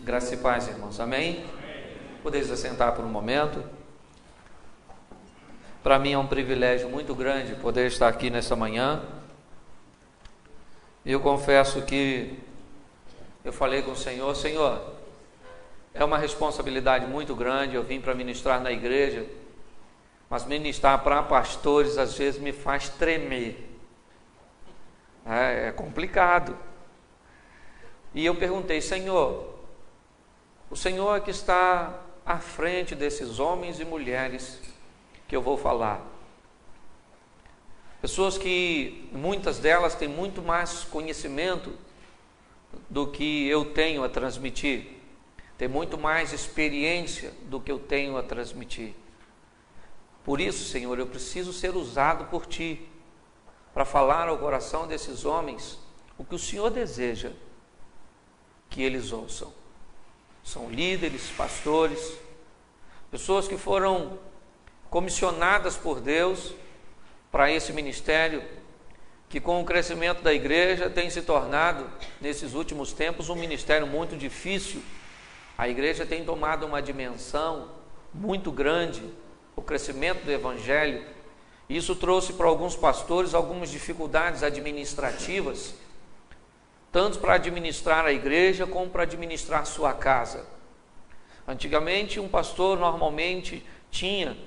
Graça e paz, irmãos. Amém? Podeis assentar por um momento. Para mim é um privilégio muito grande poder estar aqui nessa manhã. E eu confesso que eu falei com o Senhor: Senhor, é uma responsabilidade muito grande. Eu vim para ministrar na igreja, mas ministrar para pastores às vezes me faz tremer. É complicado. E eu perguntei: Senhor, o Senhor é que está à frente desses homens e mulheres que eu vou falar. Pessoas que, muitas delas, têm muito mais conhecimento do que eu tenho a transmitir. Tem muito mais experiência do que eu tenho a transmitir. Por isso, Senhor, eu preciso ser usado por Ti para falar ao coração desses homens o que o Senhor deseja que eles ouçam. São líderes, pastores, pessoas que foram comissionadas por Deus para esse ministério, que com o crescimento da igreja tem se tornado, nesses últimos tempos, um ministério muito difícil. A igreja tem tomado uma dimensão muito grande, o crescimento do evangelho. Isso trouxe para alguns pastores algumas dificuldades administrativas, tanto para administrar a igreja como para administrar sua casa. Antigamente, um pastor normalmente tinha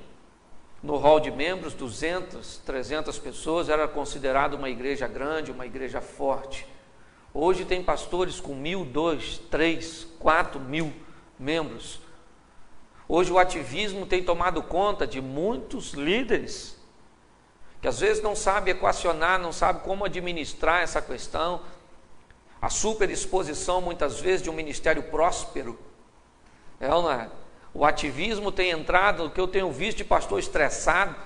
no hall de membros 200, 300 pessoas, era considerado uma igreja grande, uma igreja forte. Hoje tem pastores com 1.000, 2.000, 3.000, 4.000 membros. Hoje o ativismo tem tomado conta de muitos líderes, que às vezes não sabe equacionar, não sabe como administrar essa questão. A superexposição, muitas vezes, de um ministério próspero. O ativismo tem entrado, o que eu tenho visto de pastor estressado,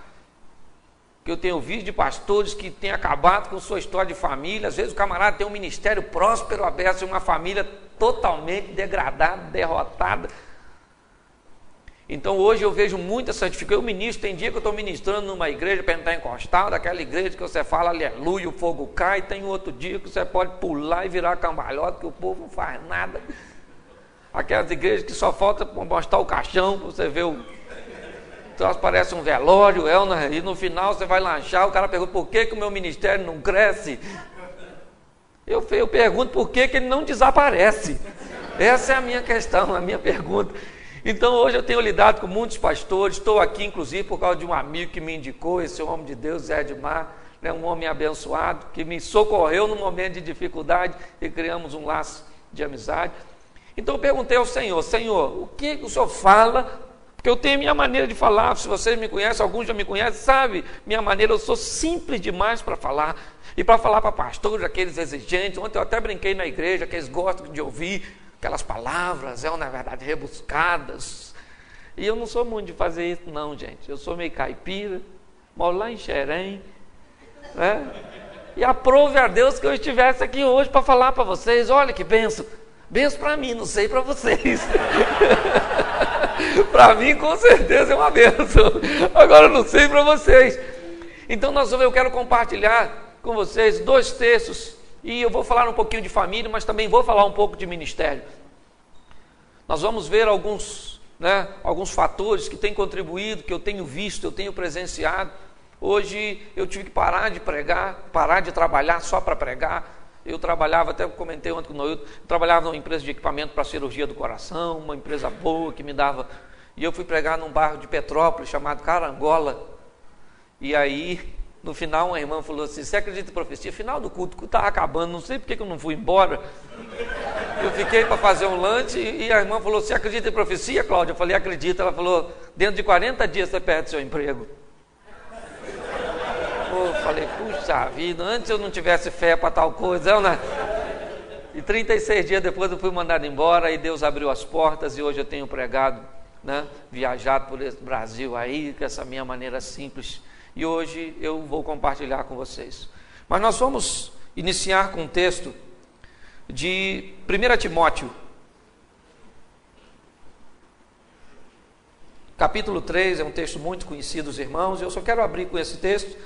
que eu tenho visto de pastores que têm acabado com sua história de família. Às vezes o camarada tem um ministério próspero aberto e uma família totalmente degradada, derrotada. Então hoje eu vejo muita santificação. Eu ministro, tem dia que eu estou ministrando numa igreja pentecostal, daquela igreja que você fala aleluia, o fogo cai. Tem outro dia que você pode pular e virar cambalhota, que o povo não faz nada. Aquelas igrejas que só falta mostrar o caixão, você vê o troço, parece um velório, e no final você vai lanchar, o cara pergunta: por que o meu ministério não cresce? Eu pergunto por que ele não desaparece. Essa é a minha questão, a minha pergunta. Então hoje eu tenho lidado com muitos pastores, estou aqui inclusive por causa de um amigo que me indicou, esse homem de Deus, Zé Edmar, um homem abençoado, que me socorreu num momento de dificuldade e criamos um laço de amizade. Então eu perguntei ao Senhor: Senhor, o que o Senhor fala? Porque eu tenho minha maneira de falar. Se vocês me conhecem, alguns já me conhecem, sabe minha maneira, eu sou simples demais para falar. E para falar para pastores, aqueles exigentes. Ontem eu até brinquei na igreja, que eles gostam de ouvir aquelas palavras, na verdade, rebuscadas. E eu não sou muito de fazer isso não, gente. Eu sou meio caipira, moro lá em Xerém, E aprove a Deus que eu estivesse aqui hoje para falar para vocês. Olha que benção. Benção para mim, não sei para vocês. Para mim, com certeza, é uma benção. Agora, eu não sei para vocês. Então, eu quero compartilhar com vocês 2 textos. E eu vou falar um pouquinho de família, mas também vou falar um pouco de ministério. Nós vamos ver alguns fatores que têm contribuído, que eu tenho visto, eu tenho presenciado. Hoje eu tive que parar de pregar, parar de trabalhar só para pregar. Eu trabalhava, até comentei ontem com o Noilton, trabalhava numa empresa de equipamento para cirurgia do coração, uma empresa boa que me dava. E eu fui pregar num bairro de Petrópolis chamado Carangola. E aí, no final, uma irmã falou assim: você acredita em profecia? Final do culto, o culto estava acabando, não sei porque que eu não fui embora. Eu fiquei para fazer um lanche e a irmã falou: você acredita em profecia, Cláudia? Eu falei: acredito. Ela falou: dentro de 40 dias você perde seu emprego. Eu falei: puxa vida, antes eu não tivesse fé para tal coisa, E 36 dias depois eu fui mandado embora e Deus abriu as portas e hoje eu tenho pregado, viajado por esse Brasil aí, com essa minha maneira simples. E hoje eu vou compartilhar com vocês. Mas nós vamos iniciar com um texto de 1 Timóteo, capítulo 3, é um texto muito conhecido dos irmãos. Eu só quero abrir com esse texto,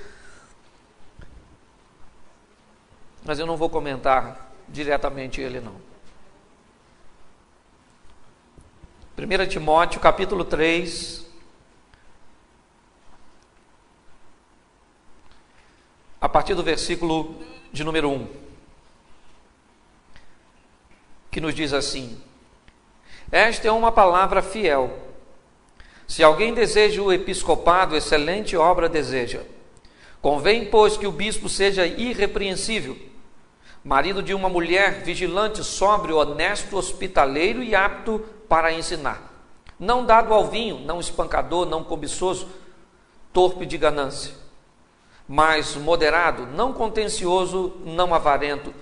mas eu não vou comentar diretamente ele não. 1 Timóteo capítulo 3, a partir do versículo de número 1, que nos diz assim: esta é uma palavra fiel. Se alguém deseja o episcopado, excelente obra deseja. Convém, pois, que o bispo seja irrepreensível, marido de uma mulher, vigilante, sóbrio, honesto, hospitaleiro e apto para ensinar. Não dado ao vinho, não espancador, não cobiçoso, torpe de ganância, mas moderado, não contencioso, não avarento,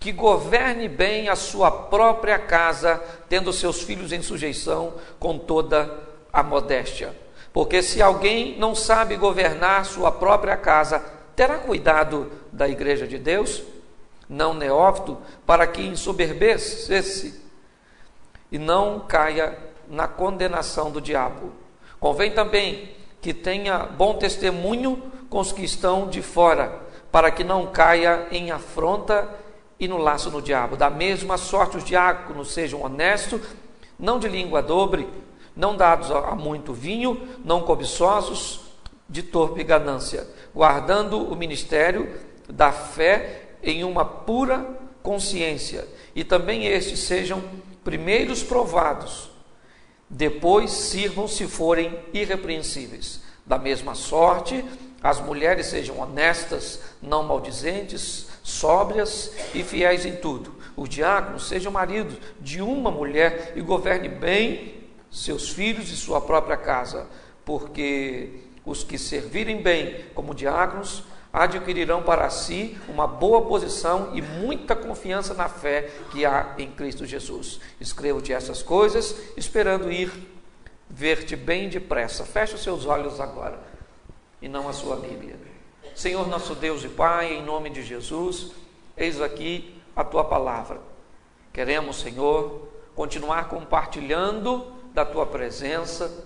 que governe bem a sua própria casa, tendo seus filhos em sujeição com toda a modéstia. Porque se alguém não sabe governar sua própria casa, terá cuidado da igreja de Deus, não neófito, para que ensoberbeça-se e não caia na condenação do diabo. Convém também que tenha bom testemunho com os que estão de fora, para que não caia em afronta e no laço do diabo. Da mesma sorte os diáconos sejam honestos, não de língua dobre, não dados a muito vinho, não cobiçosos de torpe ganância, guardando o ministério da fé em uma pura consciência, e também estes sejam primeiros provados, depois sirvam se forem irrepreensíveis. Da mesma sorte, as mulheres sejam honestas, não maldizentes, sóbrias e fiéis em tudo. Os diáconos sejam maridos de uma mulher e governe bem seus filhos e sua própria casa, porque os que servirem bem como diáconos adquirirão para si uma boa posição e muita confiança na fé que há em Cristo Jesus. Escrevo-te essas coisas, esperando ir ver-te bem depressa. Feche os seus olhos agora, e não a sua Bíblia. Senhor nosso Deus e Pai, em nome de Jesus, eis aqui a Tua palavra. Queremos, Senhor, continuar compartilhando da Tua presença,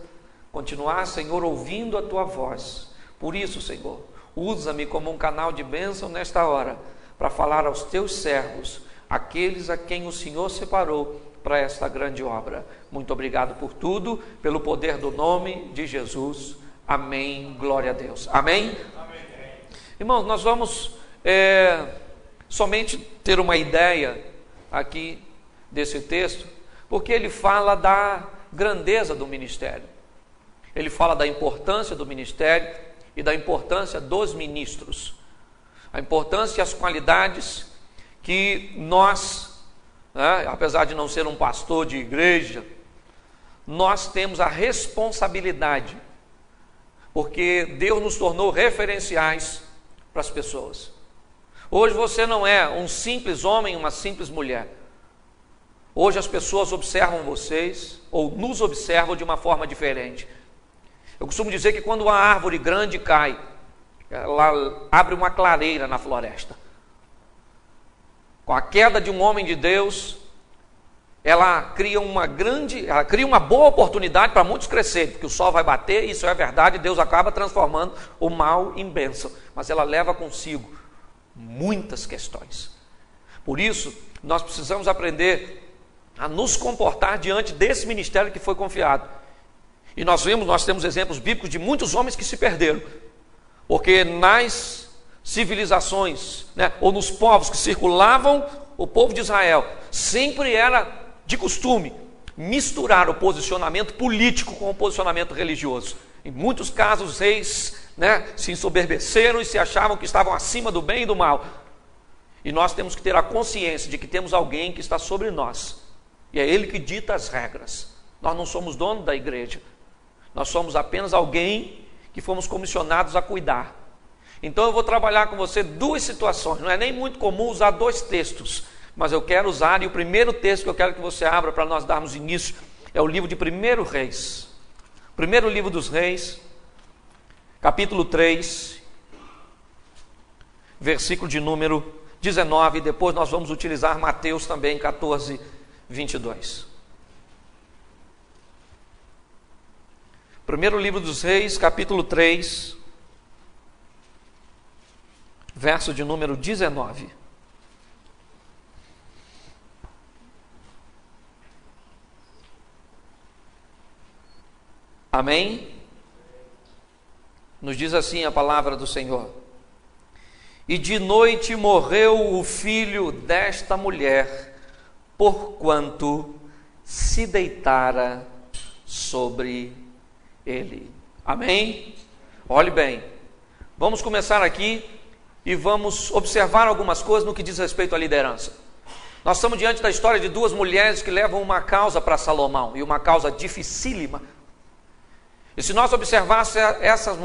continuar, Senhor, ouvindo a Tua voz. Por isso, Senhor, usa-me como um canal de bênção nesta hora, para falar aos Teus servos, aqueles a quem o Senhor separou para esta grande obra. Muito obrigado por tudo, pelo poder do nome de Jesus. Amém. Glória a Deus. Amém? Amém. Irmãos, nós vamos somente ter uma ideia aqui desse texto, porque ele fala da grandeza do ministério. Ele fala da importância do ministério e da importância dos ministros. A importância e as qualidades que nós, apesar de não ser um pastor de igreja, nós temos a responsabilidade, porque Deus nos tornou referenciais para as pessoas. Hoje você não é um simples homem, uma simples mulher. Hoje as pessoas observam vocês, ou nos observam de uma forma diferente. Eu costumo dizer que quando uma árvore grande cai, ela abre uma clareira na floresta. Com a queda de um homem de Deus, ela cria uma boa oportunidade para muitos crescerem, porque o sol vai bater, isso é verdade, Deus acaba transformando o mal em bênção, mas ela leva consigo muitas questões. Por isso, nós precisamos aprender a nos comportar diante desse ministério que foi confiado. E nós temos exemplos bíblicos de muitos homens que se perderam, porque nas civilizações, ou nos povos que circulavam o povo de Israel, sempre era de costume misturar o posicionamento político com o posicionamento religioso. Em muitos casos, os reis se ensoberbeceram e se achavam que estavam acima do bem e do mal. E nós temos que ter a consciência de que temos alguém que está sobre nós, e é Ele que dita as regras. Nós não somos dono da igreja, nós somos apenas alguém que fomos comissionados a cuidar. Então eu vou trabalhar com você duas situações. Não é nem muito comum usar dois textos, mas eu quero usar, e o primeiro texto que eu quero que você abra para nós darmos início é o livro de 1 Reis. Primeiro livro dos Reis, capítulo 3, versículo de número 19, e depois nós vamos utilizar Mateus também, 14, 22. Primeiro livro dos Reis, capítulo 3, verso de número 19. Amém? Nos diz assim a palavra do Senhor: e de noite morreu o filho desta mulher, porquanto se deitara sobre ele. Amém? Olhe bem, vamos começar aqui e vamos observar algumas coisas no que diz respeito à liderança. Nós estamos diante da história de duas mulheres que levam uma causa para Salomão, e uma causa dificílima. E se nós observarmos essas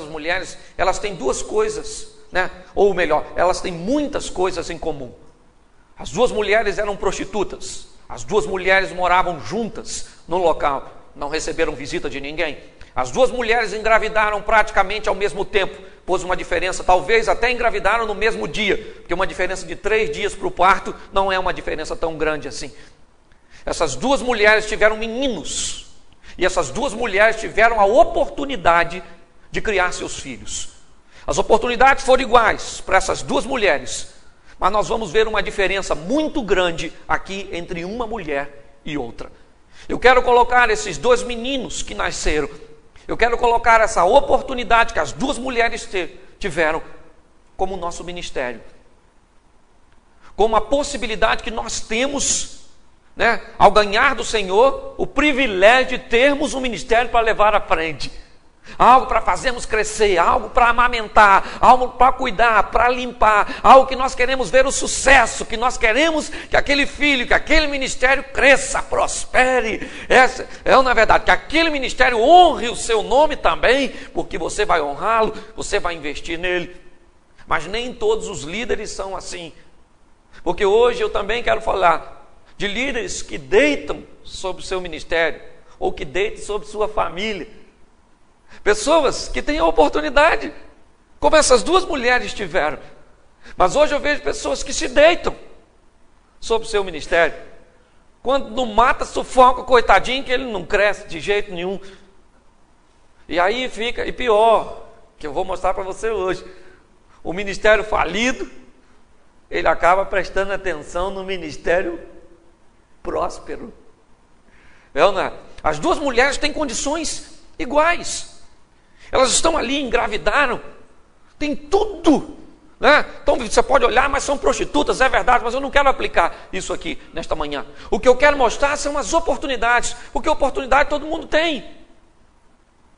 mulheres, elas têm duas coisas, né? Ou melhor, elas têm muitas coisas em comum. As duas mulheres eram prostitutas, as duas mulheres moravam juntas no local, não receberam visita de ninguém. As duas mulheres engravidaram praticamente ao mesmo tempo, pôs uma diferença, talvez até engravidaram no mesmo dia, porque uma diferença de 3 dias para o parto não é uma diferença tão grande assim. Essas duas mulheres tiveram meninos, e essas duas mulheres tiveram a oportunidade de criar seus filhos. As oportunidades foram iguais para essas duas mulheres, mas nós vamos ver uma diferença muito grande aqui entre uma mulher e outra. Eu quero colocar esses dois meninos que nasceram, eu quero colocar essa oportunidade que as duas mulheres tiveram como nosso ministério, como a possibilidade que nós temos, né, ao ganhar do Senhor, o privilégio de termos um ministério para levar à frente, algo para fazermos crescer, algo para amamentar, algo para cuidar, para limpar, algo que nós queremos ver o sucesso, que nós queremos que aquele filho, que aquele ministério cresça, prospere, na verdade, que aquele ministério honre o seu nome também, porque você vai honrá-lo, você vai investir nele. Mas nem todos os líderes são assim, porque hoje eu também quero falar de líderes que deitam sobre o seu ministério, ou que deitam sobre sua família. Pessoas que têm a oportunidade, como essas duas mulheres tiveram. Mas hoje eu vejo pessoas que se deitam sobre o seu ministério. Quando não mata, sufoca o coitadinho, que ele não cresce de jeito nenhum. E aí fica, e pior, que eu vou mostrar para você hoje, o ministério falido, ele acaba prestando atenção no ministério próspero. As duas mulheres têm condições iguais. Elas estão ali, engravidaram, tem tudo, né? Então você pode olhar, mas são prostitutas, é verdade, mas eu não quero aplicar isso aqui nesta manhã. O que eu quero mostrar são as oportunidades, porque oportunidade todo mundo tem.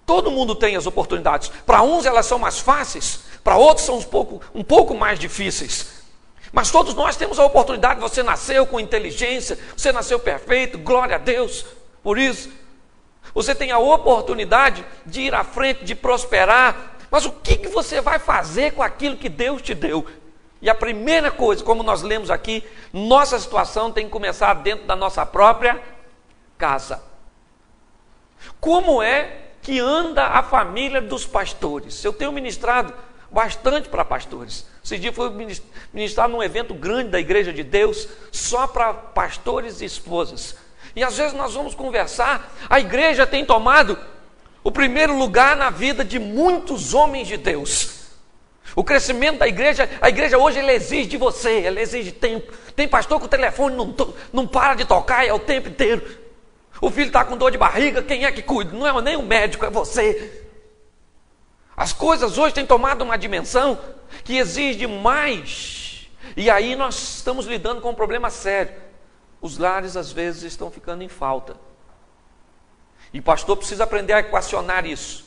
Todo mundo tem as oportunidades. Para uns elas são mais fáceis, para outros são um pouco mais difíceis. Mas todos nós temos a oportunidade. Você nasceu com inteligência, você nasceu perfeito, glória a Deus por isso. Você tem a oportunidade de ir à frente, de prosperar, mas o que você vai fazer com aquilo que Deus te deu? E a primeira coisa, como nós lemos aqui, nossa situação tem que começar dentro da nossa própria casa. Como é que anda a família dos pastores? Eu tenho ministrado bastante para pastores. Esse dia foi ministrar num evento grande da Igreja de Deus, só para pastores e esposas. E às vezes nós vamos conversar, a igreja tem tomado o primeiro lugar na vida de muitos homens de Deus. O crescimento da igreja, a igreja hoje ela exige de você, ela exige tempo. Tem pastor que o telefone não para de tocar, é o tempo inteiro. O filho está com dor de barriga, quem é que cuida? Não é nem o médico, é você. As coisas hoje têm tomado uma dimensão que exige mais. E aí nós estamos lidando com um problema sério. Os lares às vezes estão ficando em falta. E o pastor precisa aprender a equacionar isso.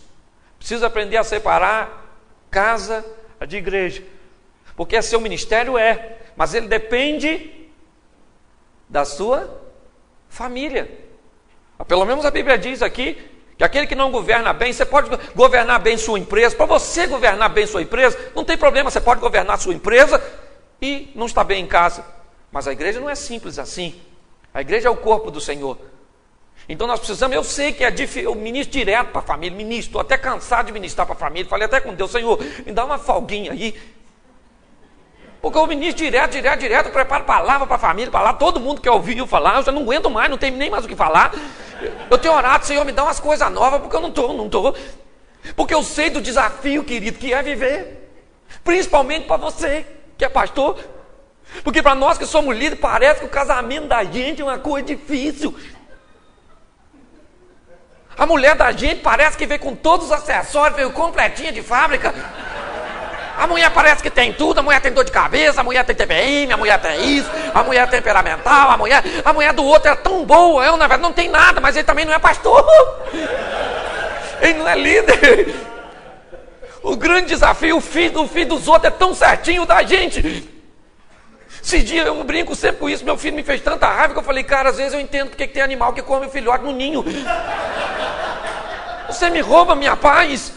Precisa aprender a separar casa de igreja. Porque seu ministério mas ele depende da sua família. Pelo menos a Bíblia diz aqui que aquele que não governa bem, você pode governar bem sua empresa. Para você governar bem sua empresa, não tem problema, você pode governar sua empresa e não estar bem em casa. Mas a igreja não é simples assim. A igreja é o corpo do Senhor. Então nós precisamos, eu sei que eu ministro direto para a família, estou até cansado de ministrar para a família, falei até com Deus, Senhor, me dá uma folguinha aí. Porque eu ministro direto, eu preparo palavra para a família, todo mundo quer ouvir eu falar, eu já não aguento mais, não tenho nem mais o que falar. Eu tenho orado, Senhor, me dá umas coisas novas, porque eu não estou. Porque eu sei do desafio, querido, que é viver. Principalmente para você, que é pastor. Porque para nós que somos líderes, parece que o casamento da gente é uma coisa difícil. A mulher da gente parece que veio com todos os acessórios, veio completinha de fábrica. A mulher parece que tem tudo, a mulher tem dor de cabeça, a mulher tem TPM, a mulher tem isso, a mulher é temperamental, a mulher do outro é tão boa, eu na verdade não tem nada, mas ele também não é pastor. Ele não é líder. O grande desafio, o filho dos outros é tão certinho da gente. Esse dia eu brinco sempre com isso, meu filho me fez tanta raiva que eu falei, cara, às vezes eu entendo porque que tem animal que come filhote no ninho. Você me rouba minha paz.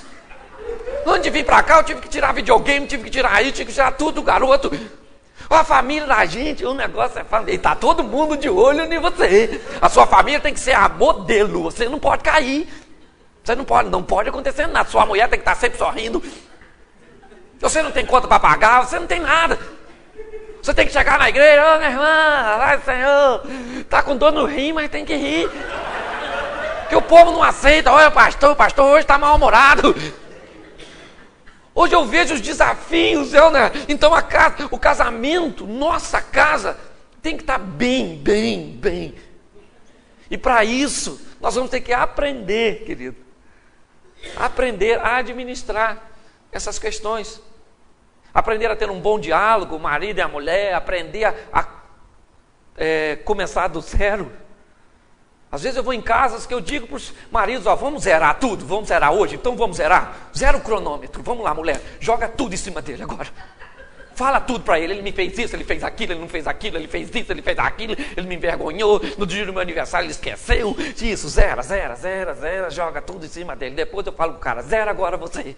Antes de vir pra cá, eu tive que tirar videogame, tive que tirar isso, tive que tirar tudo do garoto. A família da gente, o negócio é família. Tá todo mundo de olho em você. A sua família tem que ser a modelo. Você não pode cair. Você não pode acontecer nada. Sua mulher tem que estar sempre sorrindo. Você não tem conta para pagar, você não tem nada. Você tem que chegar na igreja, ô minha irmã, vai Senhor, tá com dor no rim, mas tem que rir. Porque o povo não aceita, olha o pastor hoje está mal-humorado. Hoje eu vejo os desafios, então o casamento, nossa casa, tem que estar bem. E para isso, nós vamos ter que aprender, querido. Aprender a administrar essas questões. Aprender a ter um bom diálogo, o marido e a mulher, aprender a começar do zero. Às vezes eu vou em casas que eu digo para os maridos, vamos zerar tudo, vamos zerar hoje, então vamos zerar. Zera o cronômetro, vamos lá mulher, joga tudo em cima dele agora. Fala tudo para ele me fez isso, ele fez aquilo, ele não fez aquilo, ele fez isso, ele fez aquilo, ele me envergonhou, no dia do meu aniversário ele esqueceu, isso, zera, joga tudo em cima dele. Depois eu falo pro cara, zera agora você.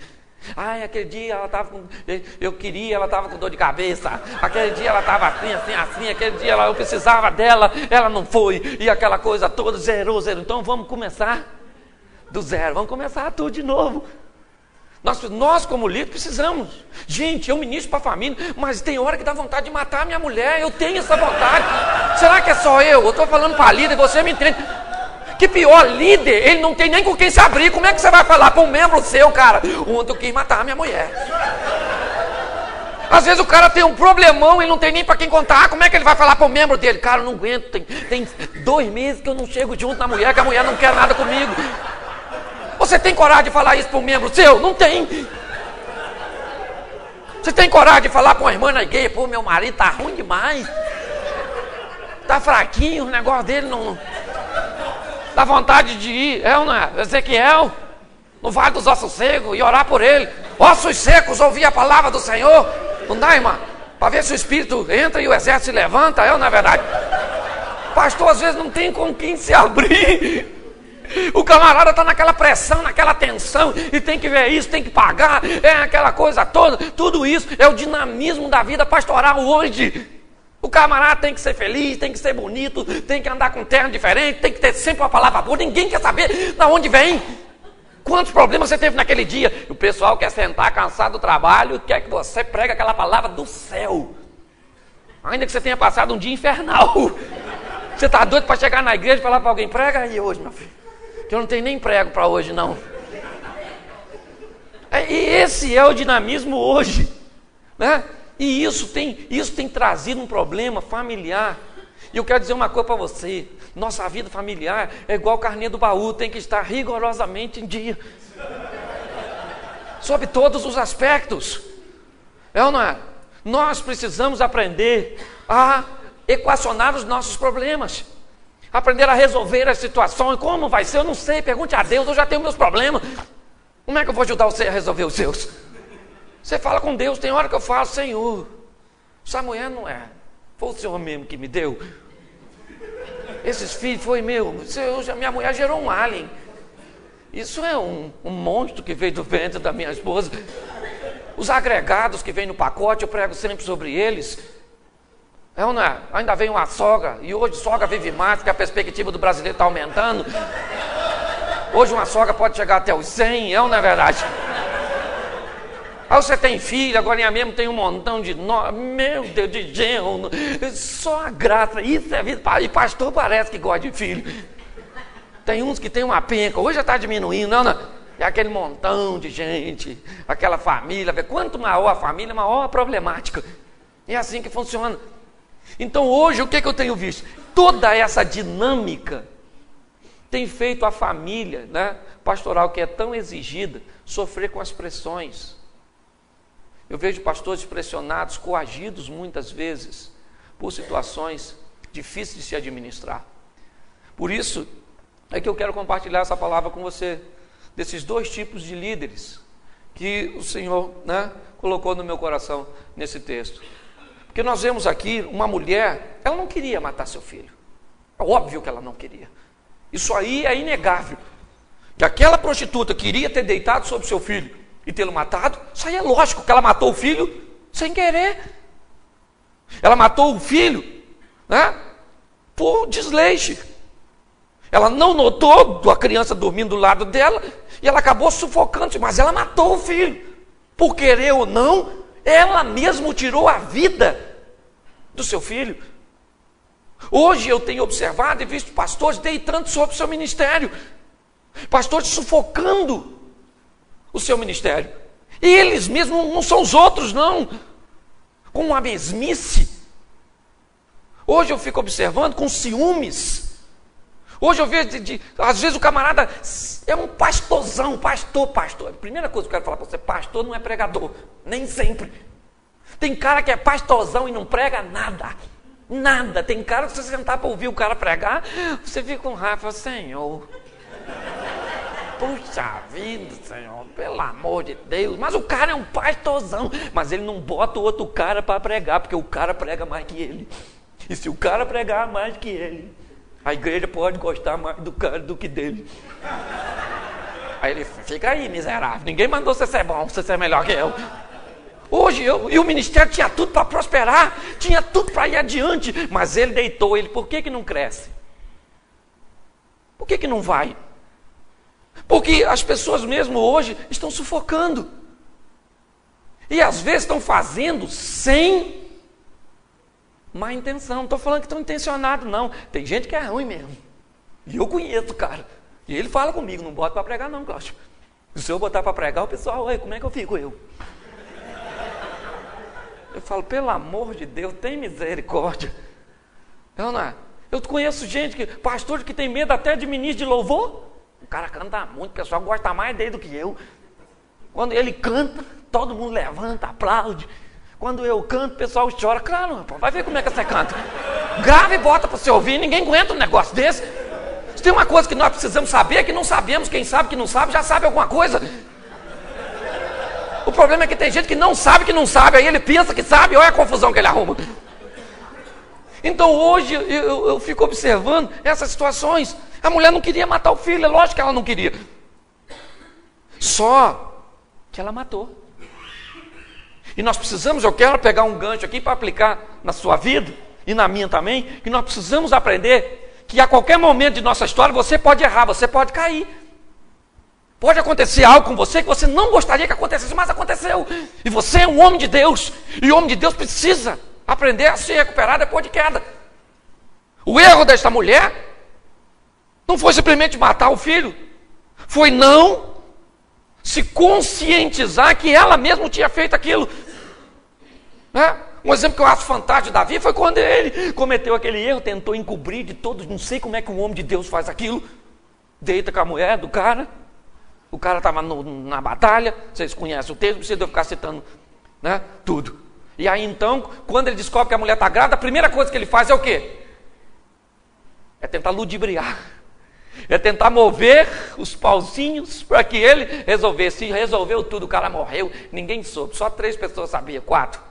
Ai, aquele dia ela estava ela estava com dor de cabeça, aquele dia ela estava assim, aquele dia eu precisava dela, ela não foi, e aquela coisa toda, zerou, então vamos começar do zero, vamos começar tudo de novo. Nós como líder precisamos, gente, eu ministro para a família, mas tem hora que dá vontade de matar a minha mulher, eu tenho essa vontade, será que é só eu estou falando para a líder, você me entende? Que pior, líder, ele não tem nem com quem se abrir. Como é que você vai falar para um membro seu, cara? Ontem eu quis matar a minha mulher. Às vezes o cara tem um problemão e não tem nem para quem contar. Como é que ele vai falar para o membro dele? Cara, eu não aguento, tem 2 meses que eu não chego junto na mulher, que a mulher não quer nada comigo. Você tem coragem de falar isso para um membro seu? Não tem. Você tem coragem de falar para uma irmã na igreja, pô, meu marido tá ruim demais. Tá fraquinho, o negócio dele não... Dá vontade de ir, Ezequiel, no Vale dos Ossos Secos, e orar por ele. Ossos secos, ouvir a palavra do Senhor. Não dá, irmã? Para ver se o Espírito entra e o exército se levanta, não é verdade? Pastor, às vezes não tem com quem se abrir. O camarada está naquela pressão, naquela tensão, e tem que ver isso, tem que pagar, aquela coisa toda. Tudo isso é o dinamismo da vida pastoral hoje. O camarada tem que ser feliz, tem que ser bonito, tem que andar com terno diferente, tem que ter sempre uma palavra boa. Ninguém quer saber de onde vem. Quantos problemas você teve naquele dia? O pessoal quer sentar cansado do trabalho, quer que você pregue aquela palavra do céu. Ainda que você tenha passado um dia infernal. Você está doido para chegar na igreja e falar para alguém, prega aí hoje, meu filho. Que eu não tenho nem prego para hoje, não. E esse é o dinamismo hoje, né? E isso tem trazido um problema familiar. E eu quero dizer uma coisa para você. Nossa vida familiar é igual carnê do baú, tem que estar rigorosamente em dia. Sob todos os aspectos. Ou não é? Nós precisamos aprender a equacionar os nossos problemas. Aprender a resolver as situações. Como vai ser? Eu não sei. Pergunte a Deus, eu já tenho meus problemas. Como é que eu vou ajudar você a resolver os seus? Você fala com Deus, tem hora que eu falo, Senhor, essa mulher não é, foi o Senhor mesmo que me deu. Esses filhos foi meu, minha mulher gerou um alien. Isso é um monstro que veio do ventre da minha esposa. Os agregados que vêm no pacote, eu prego sempre sobre eles. Não é? Ainda vem uma sogra, e hoje sogra vive mais, porque a perspectiva do brasileiro está aumentando. Hoje uma sogra pode chegar até os 100, não é verdade? Aí você tem filho, agora em mesmo tem um montão de meu Deus, de genro, só a graça, isso é vida, e pastor parece que gosta de filho. Tem uns que tem uma penca, hoje já está diminuindo, não? É aquele montão de gente, aquela família, quanto maior a família, maior a problemática. É assim que funciona. Então hoje o que eu tenho visto? Toda essa dinâmica tem feito a família, né, pastoral, que é tão exigida, sofrer com as pressões. Eu vejo pastores pressionados, coagidos muitas vezes, por situações difíceis de se administrar. Por isso é que eu quero compartilhar essa palavra com você, desses dois tipos de líderes que o Senhor, né, colocou no meu coração nesse texto. Porque nós vemos aqui uma mulher, ela não queria matar seu filho. É óbvio que ela não queria. Isso aí é inegável. Que aquela prostituta queria ter deitado sobre seu filho e tê-lo matado, isso aí é lógico, que ela matou o filho sem querer. Ela matou o filho, né, por desleixo. Ela não notou a criança dormindo do lado dela e ela acabou sufocando, mas ela matou o filho. Por querer ou não, ela mesma tirou a vida do seu filho. Hoje eu tenho observado e visto pastores deitando sobre o seu ministério, pastores sufocando o seu ministério. E eles mesmos não são os outros, não, com uma mesmice. Hoje eu fico observando com ciúmes. Hoje eu vejo, às vezes o camarada é um pastorzão, pastor. A primeira coisa que eu quero falar para você, pastor não é pregador, nem sempre. Tem cara que é pastorzão e não prega nada. Nada. Tem cara que você sentar para ouvir o cara pregar, você fica com raiva, Senhor. Puxa vida, Senhor, pelo amor de Deus. Mas o cara é um pastorzão, mas ele não bota o outro cara para pregar, porque o cara prega mais que ele. E se o cara pregar mais que ele, a igreja pode gostar mais do cara do que dele. Aí ele fica aí, miserável. Ninguém mandou você ser bom, você ser melhor que eu. Hoje e o ministério tinha tudo para prosperar, tinha tudo para ir adiante, mas ele deitou. Ele, por que não cresce? Por que não vai? Porque as pessoas mesmo hoje estão sufocando. E às vezes estão fazendo sem má intenção. Não estou falando que estão intencionados, não. Tem gente que é ruim mesmo. E eu conheço o cara. E ele fala comigo, não bota para pregar não, Cláudio. Se eu botar para pregar, o pessoal, ué, como é que eu fico eu? Eu falo, pelo amor de Deus, tem misericórdia. Eu conheço gente, pastor que tem medo até de ministro de louvor. O cara canta muito, o pessoal gosta mais dele do que eu. Quando ele canta, todo mundo levanta, aplaude. Quando eu canto, o pessoal chora. Claro, vai ver como é que você canta. Grava e bota para você ouvir, ninguém aguenta um negócio desse. Se tem uma coisa que nós precisamos saber, que não sabemos, quem sabe que não sabe, já sabe alguma coisa. O problema é que tem gente que não sabe, aí ele pensa que sabe, olha a confusão que ele arruma. Então hoje eu fico observando essas situações. A mulher não queria matar o filho, é lógico que ela não queria. Só que ela matou. E nós precisamos, eu quero pegar um gancho aqui para aplicar na sua vida, e na minha também, que nós precisamos aprender que a qualquer momento de nossa história você pode errar, você pode cair. Pode acontecer algo com você que você não gostaria que acontecesse, mas aconteceu. E você é um homem de Deus. E o homem de Deus precisa aprender a se recuperar depois de queda. O erro desta mulher não foi simplesmente matar o filho. Foi não se conscientizar que ela mesma tinha feito aquilo. Um exemplo que eu acho fantástico de Davi foi quando ele cometeu aquele erro, tentou encobrir de todos. Não sei como é que um homem de Deus faz aquilo. Deita com a mulher do cara. O cara estava na batalha, vocês conhecem o texto, não precisa eu ficar citando, né, tudo. E aí então, quando ele descobre que a mulher está grávida, a primeira coisa que ele faz é o quê? É tentar ludibriar. É tentar mover os pauzinhos para que ele resolvesse. E resolveu tudo, o cara morreu, ninguém soube, só 3 pessoas sabiam, 4.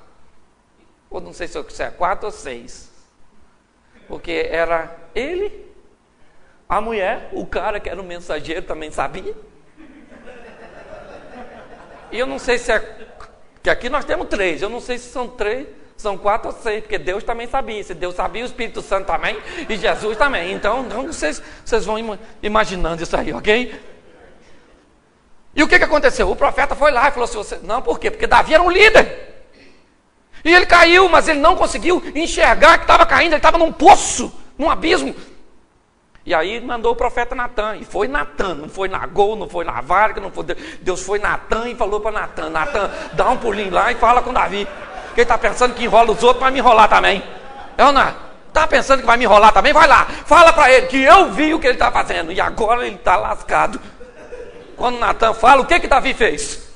Ou não sei se é 4 ou 6. Porque era ele, a mulher, o cara que era o mensageiro também sabia. E eu não sei se que aqui nós temos 3, eu não sei se são 3, são 4 ou 6, porque Deus também sabia. Se Deus sabia, o Espírito Santo também, e Jesus também. Então vocês vão imaginando isso aí, ok? E o que aconteceu? O profeta foi lá e falou assim, não, por quê? Porque Davi era um líder. E ele caiu, mas ele não conseguiu enxergar que estava caindo, ele estava num poço, num abismo. E aí mandou o profeta Natan, e foi Natan, não foi Nagol, não foi Navarca, não foi Deus, foi Natan e falou para Natan, dá um pulinho lá e fala com Davi, porque ele está pensando que enrola os outros, vai me enrolar também. Tá pensando que vai me enrolar também? Vai lá, fala para ele que eu vi o que ele está fazendo. E agora ele está lascado. Quando Natan fala, o que Davi fez?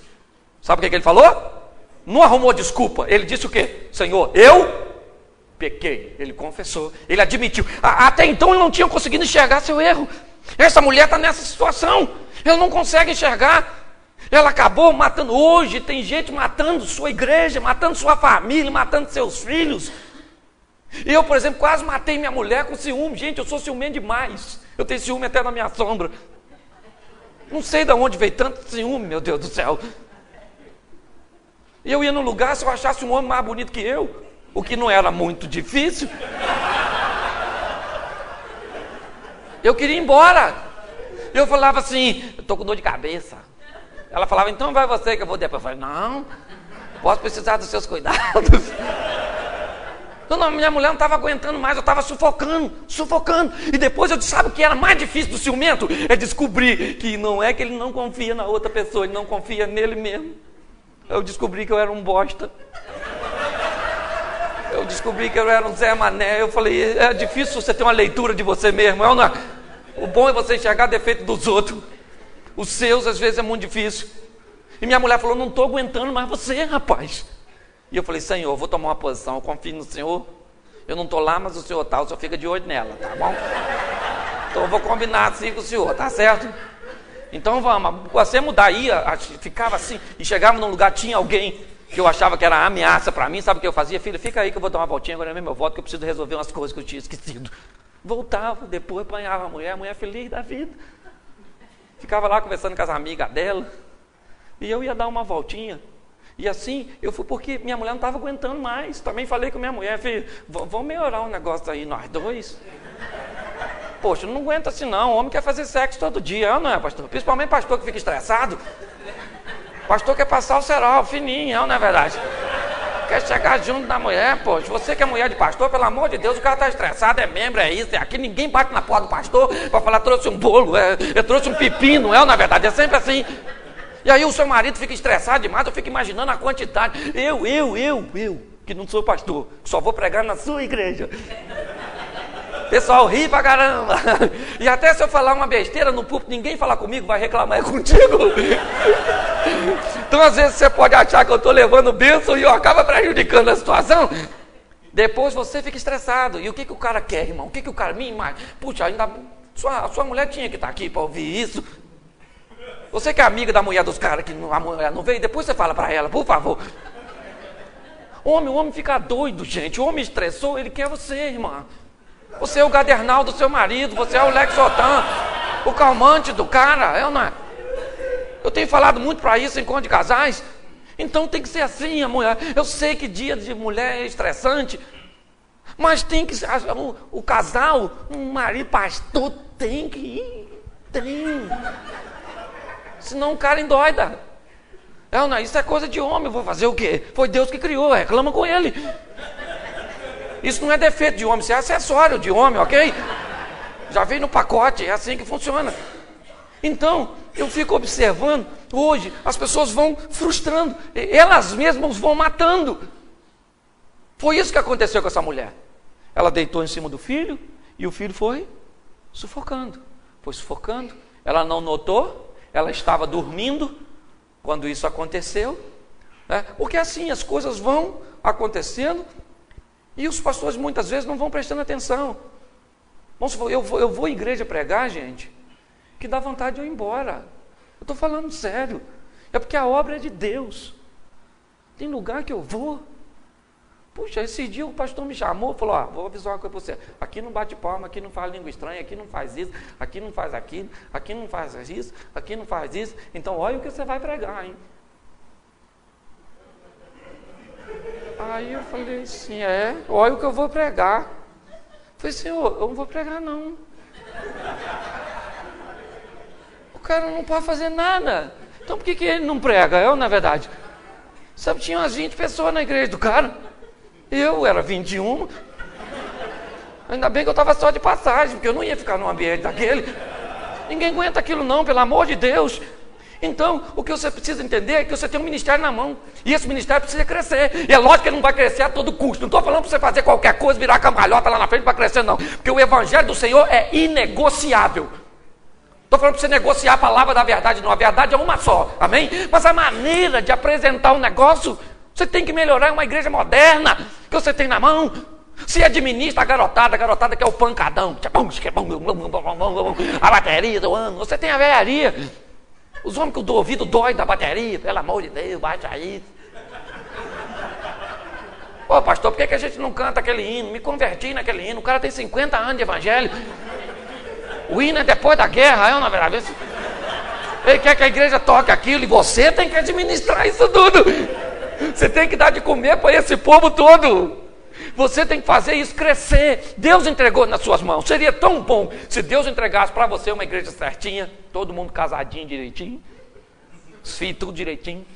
Sabe o que ele falou? Não arrumou desculpa. Ele disse o quê? Senhor, eu pequei. Ele confessou, ele admitiu. Até então ele não tinha conseguido enxergar seu erro. Essa mulher está nessa situação. Ela não consegue enxergar. Ela acabou matando. Hoje tem gente matando sua igreja, matando sua família, matando seus filhos. Eu, por exemplo, quase matei minha mulher com ciúme. Gente, eu sou ciumento demais. Eu tenho ciúme até na minha sombra. Não sei de onde veio tanto ciúme, meu Deus do céu. E eu ia no lugar, se eu achasse um homem mais bonito que eu, o que não era muito difícil, eu queria ir embora. Eu falava assim, eu estou com dor de cabeça. Ela falava, então vai você que eu vou depois. Eu falei, não, posso precisar dos seus cuidados. Não, minha mulher não estava aguentando mais, eu estava sufocando. E depois eu disse, sabe o que era mais difícil do ciumento? É descobrir que não é que ele não confia na outra pessoa, ele não confia nele mesmo. Eu descobri que eu era um bosta. Eu descobri que eu era um Zé Mané. Eu falei, é difícil você ter uma leitura de você mesmo. O bom é você enxergar defeito dos outros. Os seus, às vezes, é muito difícil. E minha mulher falou, não estou aguentando mais você, rapaz. E eu falei, Senhor, eu vou tomar uma posição, eu confio no Senhor. Eu não estou lá, mas o Senhor está, o Senhor fica de olho nela, tá bom? Então eu vou combinar assim com o Senhor, tá certo? Então vamos, você mudar, ficava assim, e chegava num lugar, tinha alguém que eu achava que era ameaça para mim, sabe o que eu fazia? Filha, fica aí que eu vou dar uma voltinha, agora mesmo eu volto, que eu preciso resolver umas coisas que eu tinha esquecido. Voltava, depois apanhava a mulher feliz da vida. Ficava lá conversando com as amigas dela, e eu ia dar uma voltinha. E assim, eu fui porque minha mulher não estava aguentando mais. Também falei com minha mulher, filho, vamos melhorar o negócio aí, nós dois. Poxa, não aguenta assim não, o homem quer fazer sexo todo dia, não é, pastor? Principalmente pastor que fica estressado. Pastor quer passar o cerol fininho, não é verdade? Quer chegar junto da mulher, poxa, você que é mulher de pastor, pelo amor de Deus, o cara está estressado, é membro, é isso, é aquilo, ninguém bate na porta do pastor para falar, trouxe um bolo, eu trouxe um pepino, não é, na verdade, é sempre assim. E aí o seu marido fica estressado demais, eu fico imaginando a quantidade. Eu, que não sou pastor, só vou pregar na sua igreja. Pessoal ri pra caramba. E até se eu falar uma besteira no púlpito, ninguém falar comigo, vai reclamar é contigo. Então às vezes você pode achar que eu estou levando bênção e eu acabo prejudicando a situação. Depois você fica estressado. E o que o cara quer, irmão? O que o cara... Puxa, ainda sua mulher tinha que estar aqui para ouvir isso. Você que é amiga da mulher dos caras, que a mulher não veio, depois você fala para ela, por favor. O homem fica doido, gente. O homem estressou, ele quer você, irmã. Você é o gadernal do seu marido, você é o Lexotan, o calmante do cara. Eu tenho falado muito para isso em encontro de casais. Então tem que ser assim, a mulher. Eu sei que dia de mulher é estressante, mas tem que ser. O casal, um marido pastor, tem que ir. Tem. Senão o cara endoida. Isso é coisa de homem, eu vou fazer o quê? Foi Deus que criou, reclama com ele. Isso não é defeito de homem, isso é acessório de homem, ok? Já veio no pacote, é assim que funciona. Então, eu fico observando, hoje, as pessoas vão frustrando, elas mesmas vão matando. Foi isso que aconteceu com essa mulher. Ela deitou em cima do filho, e o filho foi sufocando. Ela não notou, ela estava dormindo quando isso aconteceu. Porque assim, as coisas vão acontecendo, e os pastores muitas vezes não vão prestando atenção. Vamos supor, eu vou à igreja pregar, gente, que dá vontade de eu ir embora. Eu estou falando sério. É porque a obra é de Deus. Tem lugar que eu vou. Puxa, esse dia o pastor me chamou, falou, vou avisar uma coisa para você. Aqui não bate palma, aqui não fala língua estranha, aqui não faz isso, aqui não faz aquilo, aqui não faz isso, aqui não faz isso. Então olha o que você vai pregar, hein? Aí eu falei assim, olha o que eu vou pregar. Eu falei, Senhor, eu não vou pregar não. O cara não pode fazer nada. Então por que ele não prega? Na verdade. Sabe, tinha umas 20 pessoas na igreja do cara. Eu era 21. Ainda bem que eu estava só de passagem, porque eu não ia ficar num ambiente daquele. Ninguém aguenta aquilo não, pelo amor de Deus. Então, o que você precisa entender é que você tem um ministério na mão. E esse ministério precisa crescer. E é lógico que ele não vai crescer a todo custo. Não estou falando para você fazer qualquer coisa, virar cambalhota lá na frente para crescer, não. Porque o evangelho do Senhor é inegociável. Estou falando para você negociar a palavra da verdade, não. A verdade é uma só, amém? Mas a maneira de apresentar um negócio, você tem que melhorar. É uma igreja moderna que você tem na mão. Se administra a garotada que é o pancadão. A bateria do ano, você tem a velharia. Os homens que o ouvido dói da bateria, pelo amor de Deus, bate aí. Ô pastor, por que a gente não canta aquele hino? Me converti naquele hino, o cara tem 50 anos de evangelho. O hino é depois da guerra, na verdade. Ele quer que a igreja toque aquilo e você tem que administrar isso tudo. Você tem que dar de comer para esse povo todo. Você tem que fazer isso crescer. Deus entregou nas suas mãos. Seria tão bom se Deus entregasse para você uma igreja certinha, todo mundo casadinho direitinho, os filhos tudo direitinho,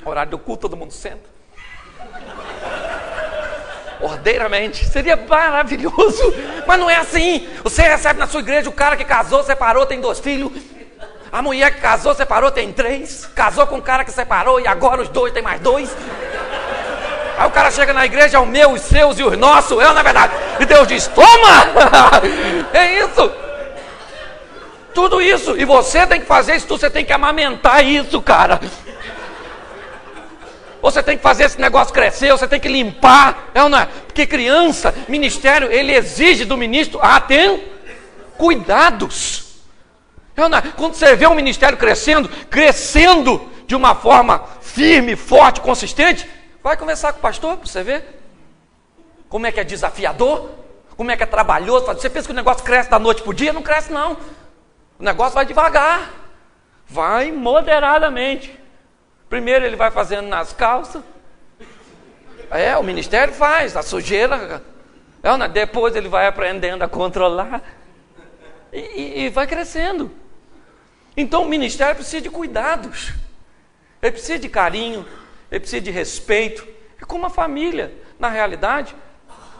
horário do culto todo mundo senta, ordeiramente. Seria maravilhoso. Mas não é assim. Você recebe na sua igreja o cara que casou, separou, tem 2 filhos. A mulher que casou, separou, tem 3. Casou com o cara que separou e agora os 2 tem mais 2. Aí o cara chega na igreja, é o meu, os seus e os nossos, na verdade. E Deus diz, toma! É isso. Tudo isso. E você tem que fazer isso, você tem que amamentar isso, cara. Você tem que fazer esse negócio crescer, você tem que limpar. Não é? Porque criança, ministério, ele exige do ministro, tem cuidados. Não é? Quando você vê um ministério crescendo de uma forma firme, forte, consistente, vai conversar com o pastor para você ver como é que é desafiador, como é que é trabalhoso. Você pensa que o negócio cresce da noite para o dia? Não cresce não. O negócio vai devagar, vai moderadamente. Primeiro ele vai fazendo nas calças. O ministério faz, a sujeira. Depois ele vai aprendendo a controlar. E vai crescendo. Então o ministério precisa de cuidados. Ele precisa de carinho. Ele precisa de respeito. É como uma família, na realidade.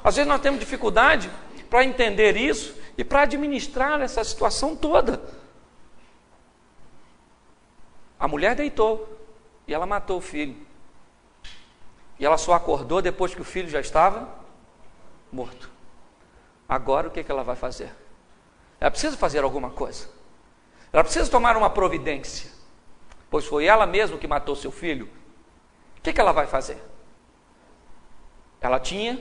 Às vezes nós temos dificuldade para entender isso e para administrar essa situação toda. A mulher deitou e ela matou o filho. E ela só acordou depois que o filho já estava morto. Agora o que ela vai fazer? Ela precisa fazer alguma coisa. Ela precisa tomar uma providência. Pois foi ela mesma que matou seu filho. O que ela vai fazer? Ela tinha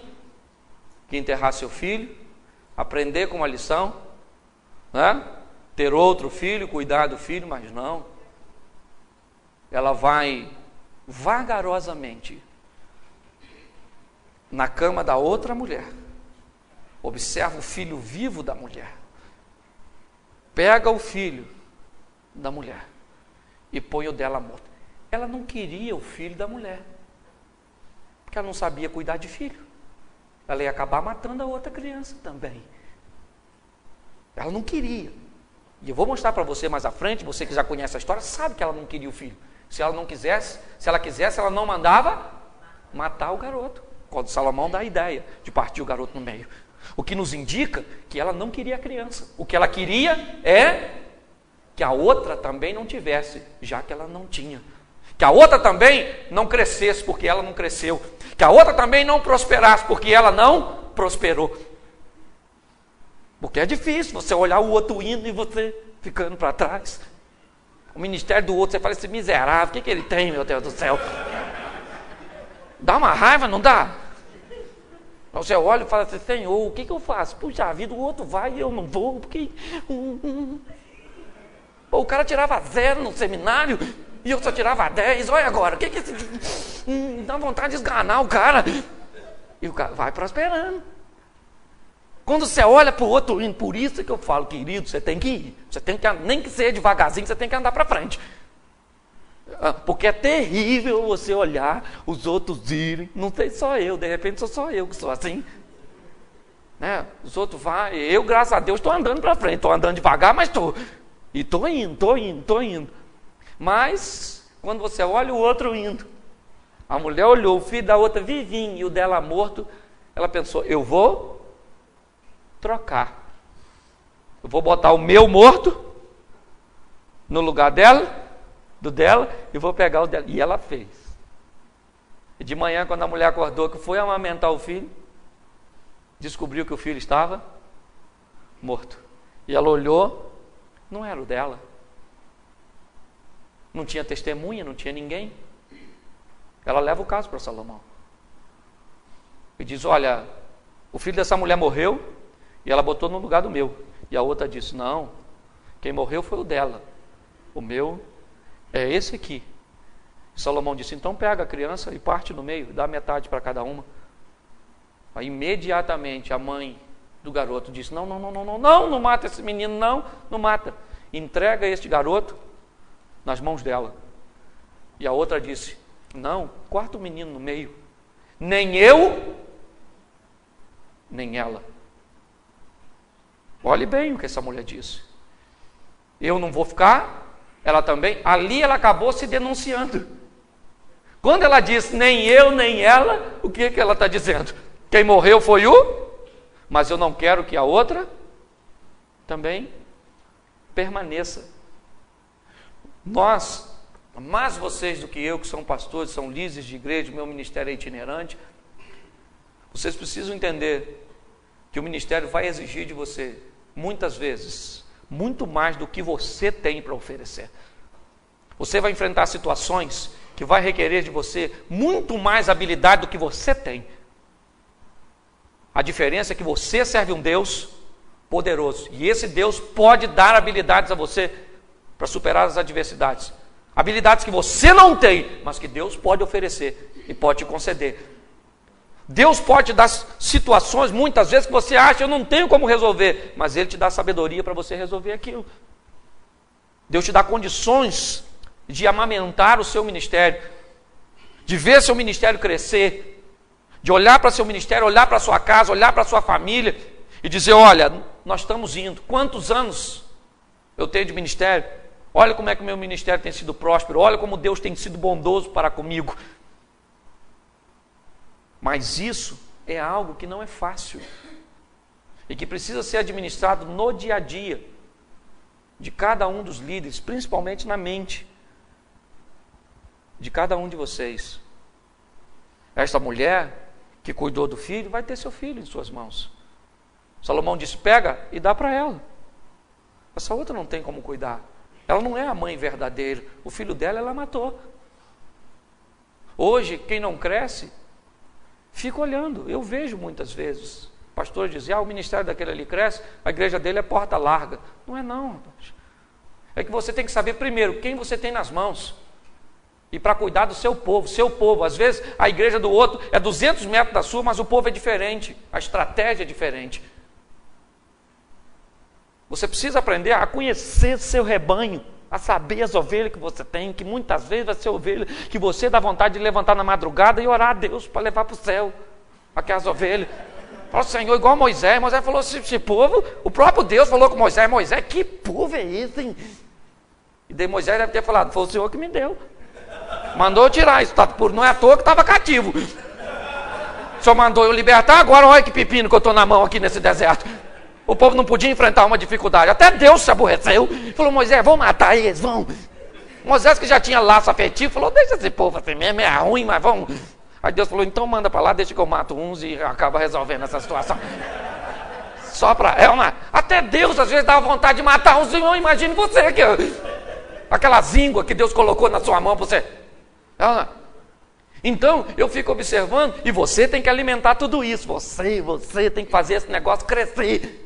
que enterrar seu filho, aprender com uma lição, né? Ter outro filho, cuidar do filho, mas não. Ela vai vagarosamente na cama da outra mulher, observa o filho vivo da mulher, pega o filho da mulher e põe o dela morto. Ela não queria o filho da mulher, porque ela não sabia cuidar de filho. Ela ia acabar matando a outra criança também. Ela não queria. E eu vou mostrar para você mais à frente, você que já conhece a história, sabe que ela não queria o filho. Se ela quisesse, ela não mandava matar o garoto. Quando Salomão dá a ideia de partir o garoto no meio. O que nos indica que ela não queria a criança. O que ela queria é que a outra também não tivesse, já que ela não tinha. Que a outra também não crescesse, porque ela não cresceu. Que a outra também não prosperasse, porque ela não prosperou. Porque é difícil você olhar o outro indo e você ficando para trás. O ministério do outro, você fala, esse miserável, o que ele tem, meu Deus do céu? Dá uma raiva, não dá? Você olha e fala assim, Senhor, o que eu faço? Puxa vida, o outro vai e eu não vou, porque... O cara tirava 0 no seminário... E eu só tirava 10, olha agora, o que esse... dá vontade de esganar o cara. E o cara vai prosperando. Quando você olha para o outro indo, por isso que eu falo, querido, você tem que ir. Você tem que, nem que seja devagarzinho, você tem que andar para frente. Porque é terrível você olhar os outros irem. Não sei só eu, de repente sou só eu que sou assim. Né? Os outros vão, eu, graças a Deus, estou andando para frente. Estou andando devagar, mas estou. E estou indo. Mas, quando você olha o outro indo, a mulher olhou o filho da outra vivinho e o dela morto, ela pensou, eu vou trocar. Eu vou botar o meu morto no lugar dela do dela e vou pegar o dela. E ela fez. E de manhã, quando a mulher acordou, que foi amamentar o filho, descobriu que o filho estava morto. E ela olhou, não era o dela. Não tinha testemunha, não tinha ninguém. Ela leva o caso para Salomão. E diz, olha, o filho dessa mulher morreu e ela botou no lugar do meu. E a outra disse, não, quem morreu foi o dela. O meu é esse aqui. E Salomão disse, então pega a criança e parte no meio, dá metade para cada uma. Aí imediatamente a mãe do garoto disse, não mata esse menino, não mata. Entrega este garoto nas mãos dela. E a outra disse, não, corta o menino no meio. Nem eu, nem ela. Olhe bem o que essa mulher disse. Eu não vou ficar, ela também. Ali ela acabou se denunciando. Quando ela disse, nem eu, nem ela, o que ela está dizendo? Quem morreu foi o, mas eu não quero que a outra também permaneça. Nós, mais vocês do que eu, que são pastores, são líderes de igreja, meu ministério é itinerante, vocês precisam entender que o ministério vai exigir de você, muitas vezes, muito mais do que você tem para oferecer. Você vai enfrentar situações que vai requerer de você muito mais habilidade do que você tem. A diferença é que você serve um Deus poderoso, e esse Deus pode dar habilidades a você para superar as adversidades. Habilidades que você não tem, mas que Deus pode oferecer e pode te conceder. Deus pode te dar situações, muitas vezes, que você acha, eu não tenho como resolver, mas Ele te dá sabedoria para você resolver aquilo. Deus te dá condições de amamentar o seu ministério, de ver seu ministério crescer, de olhar para seu ministério, olhar para sua casa, olhar para sua família e dizer, olha, nós estamos indo. Quantos anos eu tenho de ministério? Olha como é que o meu ministério tem sido próspero, olha como Deus tem sido bondoso para comigo. Mas isso é algo que não é fácil e que precisa ser administrado no dia a dia de cada um dos líderes, principalmente na mente de cada um de vocês. Esta mulher que cuidou do filho vai ter seu filho em suas mãos. Salomão disse, pega e dá para ela. Essa outra não tem como cuidar. Ela não é a mãe verdadeira. O filho dela, ela matou. Hoje, quem não cresce, fica olhando. Eu vejo muitas vezes pastores dizem, o ministério daquele ali cresce, a igreja dele é porta larga. Não é não, rapaz. É que você tem que saber primeiro quem você tem nas mãos. E para cuidar do seu povo. Às vezes a igreja do outro é 200 metros da sua, mas o povo é diferente. A estratégia é diferente. Você precisa aprender a conhecer seu rebanho, a saber as ovelhas que você tem, que muitas vezes vai ser ovelha que você dá vontade de levantar na madrugada e orar a Deus para levar para o céu aquelas ovelhas. Fala, Senhor, igual Moisés. Moisés falou, esse povo, o próprio Deus falou com Moisés, que povo é esse, hein? E daí Moisés deve ter falado, foi o Senhor que me deu. Mandou eu tirar isso, não é à toa que estava cativo. O Senhor mandou eu libertar, agora olha que pepino que eu estou na mão aqui nesse deserto. O povo não podia enfrentar uma dificuldade. Até Deus se aborreceu. Falou, Moisés, vão matar eles, vão. Moisés, que já tinha laço afetivo, falou, deixa esse povo assim mesmo, é ruim, mas vão. Aí Deus falou, então manda para lá, deixa que eu mato uns e acaba resolvendo essa situação. Só para... Até Deus às vezes dá vontade de matar uns, imagine você que... Aquela zíngua que Deus colocou na sua mão para você. Então, eu fico observando, e você tem que alimentar tudo isso. Você tem que fazer esse negócio crescer.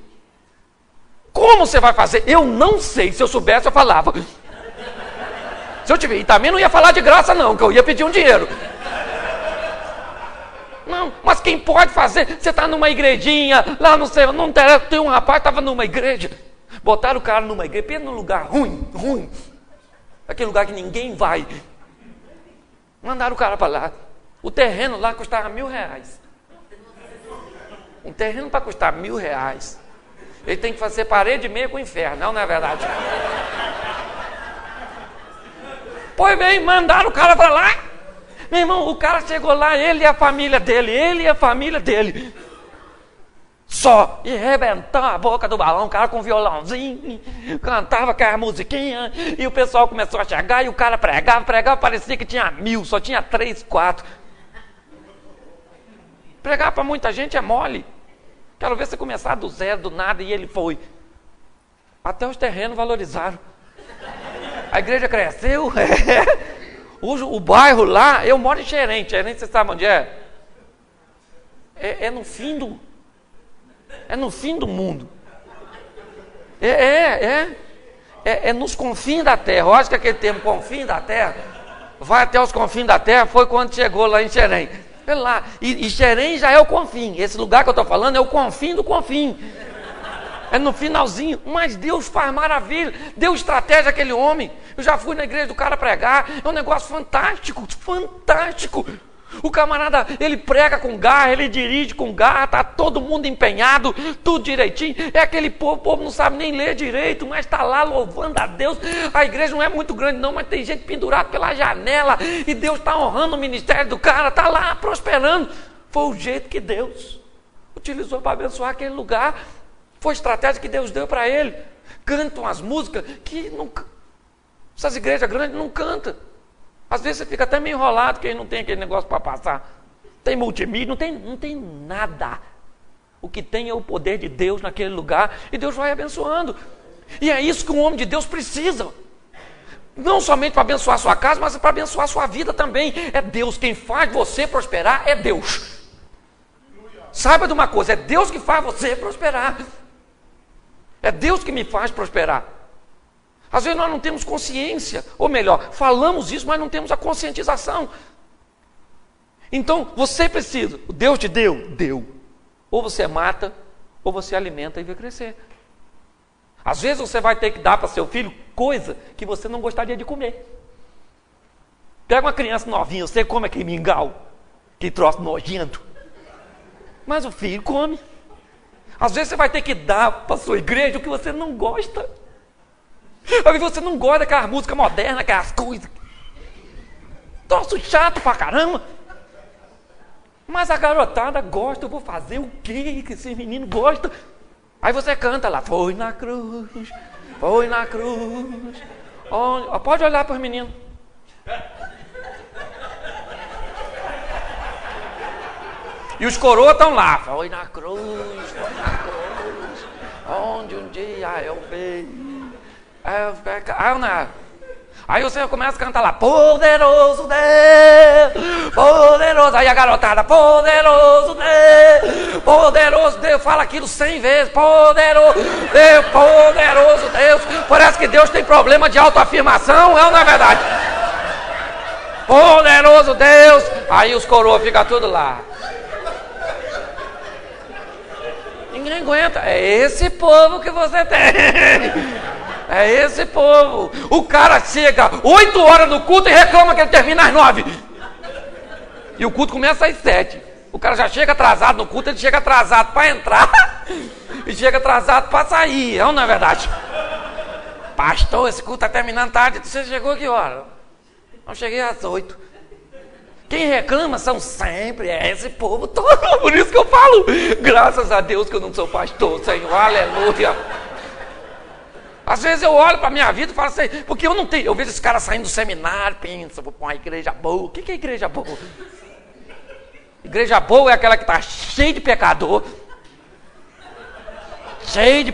Como você vai fazer? Eu não sei. Se eu soubesse, eu falava. Se eu tiver, e também não ia falar de graça não, que eu ia pedir um dinheiro. Não, mas quem pode fazer? Você está numa igrejinha, lá não sei, não tem um rapaz que estava numa igreja. Botaram o cara numa igreja, pensa num lugar ruim. Aquele lugar que ninguém vai. Mandaram o cara para lá. O terreno lá custava R$1.000. Um terreno para custar R$1.000. Ele tem que fazer parede e meia com o inferno, não é verdade? Pois bem, mandaram o cara para lá. Meu irmão, o cara chegou lá, ele e a família dele. Só. E rebentava a boca do balão, o cara com violãozinho, cantava aquela musiquinha, e o pessoal começou a chegar, e o cara pregava, parecia que tinha 1000, só tinha 3, 4. Pregar para muita gente é mole. Quero ver você começar do zero, do nada, e ele foi. Até os terrenos valorizaram. A igreja cresceu. O bairro lá, eu moro em Xerém, você sabe onde é? É no fim do mundo. É nos confins da terra. Eu acho que aquele termo confins da terra, vai até os confins da terra, foi quando chegou lá em Xerém. Lá. E Xerém já é o confim. Esse lugar que eu estou falando é o confim do confim. É no finalzinho. Mas Deus faz maravilha. Deu estratégia àquele homem. Eu já fui na igreja do cara pregar. É um negócio fantástico. Fantástico. O camarada, ele prega com garra, ele dirige com garra, está todo mundo empenhado, tudo direitinho. É aquele povo, o povo não sabe nem ler direito, mas está lá louvando a Deus. A igreja não é muito grande não, mas tem gente pendurada pela janela, e Deus está honrando o ministério do cara, está lá prosperando. Foi o jeito que Deus utilizou para abençoar aquele lugar. Foi a estratégia que Deus deu para ele. Cantam as músicas que essas igrejas grandes não cantam. Às vezes você fica até meio enrolado, que não tem aquele negócio para passar. Tem multimídia, não tem nada. O que tem é o poder de Deus naquele lugar, e Deus vai abençoando. E é isso que um homem de Deus precisa. Não somente para abençoar a sua casa, mas para abençoar a sua vida também. É Deus quem faz você prosperar, é Deus. Saiba de uma coisa, é Deus que faz você prosperar. É Deus que me faz prosperar. Às vezes nós não temos consciência, ou melhor, falamos isso, mas não temos a conscientização. Então, você precisa, Deus te deu. Ou você mata, ou você alimenta e vê crescer. Às vezes você vai ter que dar para seu filho coisa que você não gostaria de comer. Pega uma criança novinha, você come aquele mingau, que troço nojento. Mas o filho come. Às vezes você vai ter que dar para sua igreja o que você não gosta. Às vezes você não gosta daquela música moderna, aquelas coisas. Troço chato pra caramba. Mas a garotada gosta, eu vou fazer o quê que esse menino gosta? Aí você canta lá, foi na cruz. Pode olhar para os meninos. E os coroas estão lá, foi na cruz, onde um dia eu vi. Aí você começa a cantar lá, poderoso Deus, poderoso. Aí a garotada, poderoso Deus, fala aquilo 100 vezes, poderoso Deus. Parece que Deus tem problema de autoafirmação, é ou não é verdade? Poderoso Deus. Aí os coroas ficam tudo lá. Ninguém aguenta. É esse povo que você tem. É esse povo. O cara chega 8 horas no culto e reclama que ele termina às 9. E o culto começa às 7. O cara já chega atrasado no culto, ele chega atrasado para entrar e chega atrasado para sair. Não é verdade? Pastor, esse culto está terminando tarde. Você chegou a que hora? Eu cheguei às 8. Quem reclama são sempre esse povo todo. Por isso que eu falo, graças a Deus que eu não sou pastor, Senhor, aleluia. Às vezes eu olho para a minha vida e falo assim, porque eu não tenho, eu vejo esse cara saindo do seminário, pensa, vou para uma igreja boa. O que é igreja boa? Igreja boa é aquela que está cheia de pecador, cheio de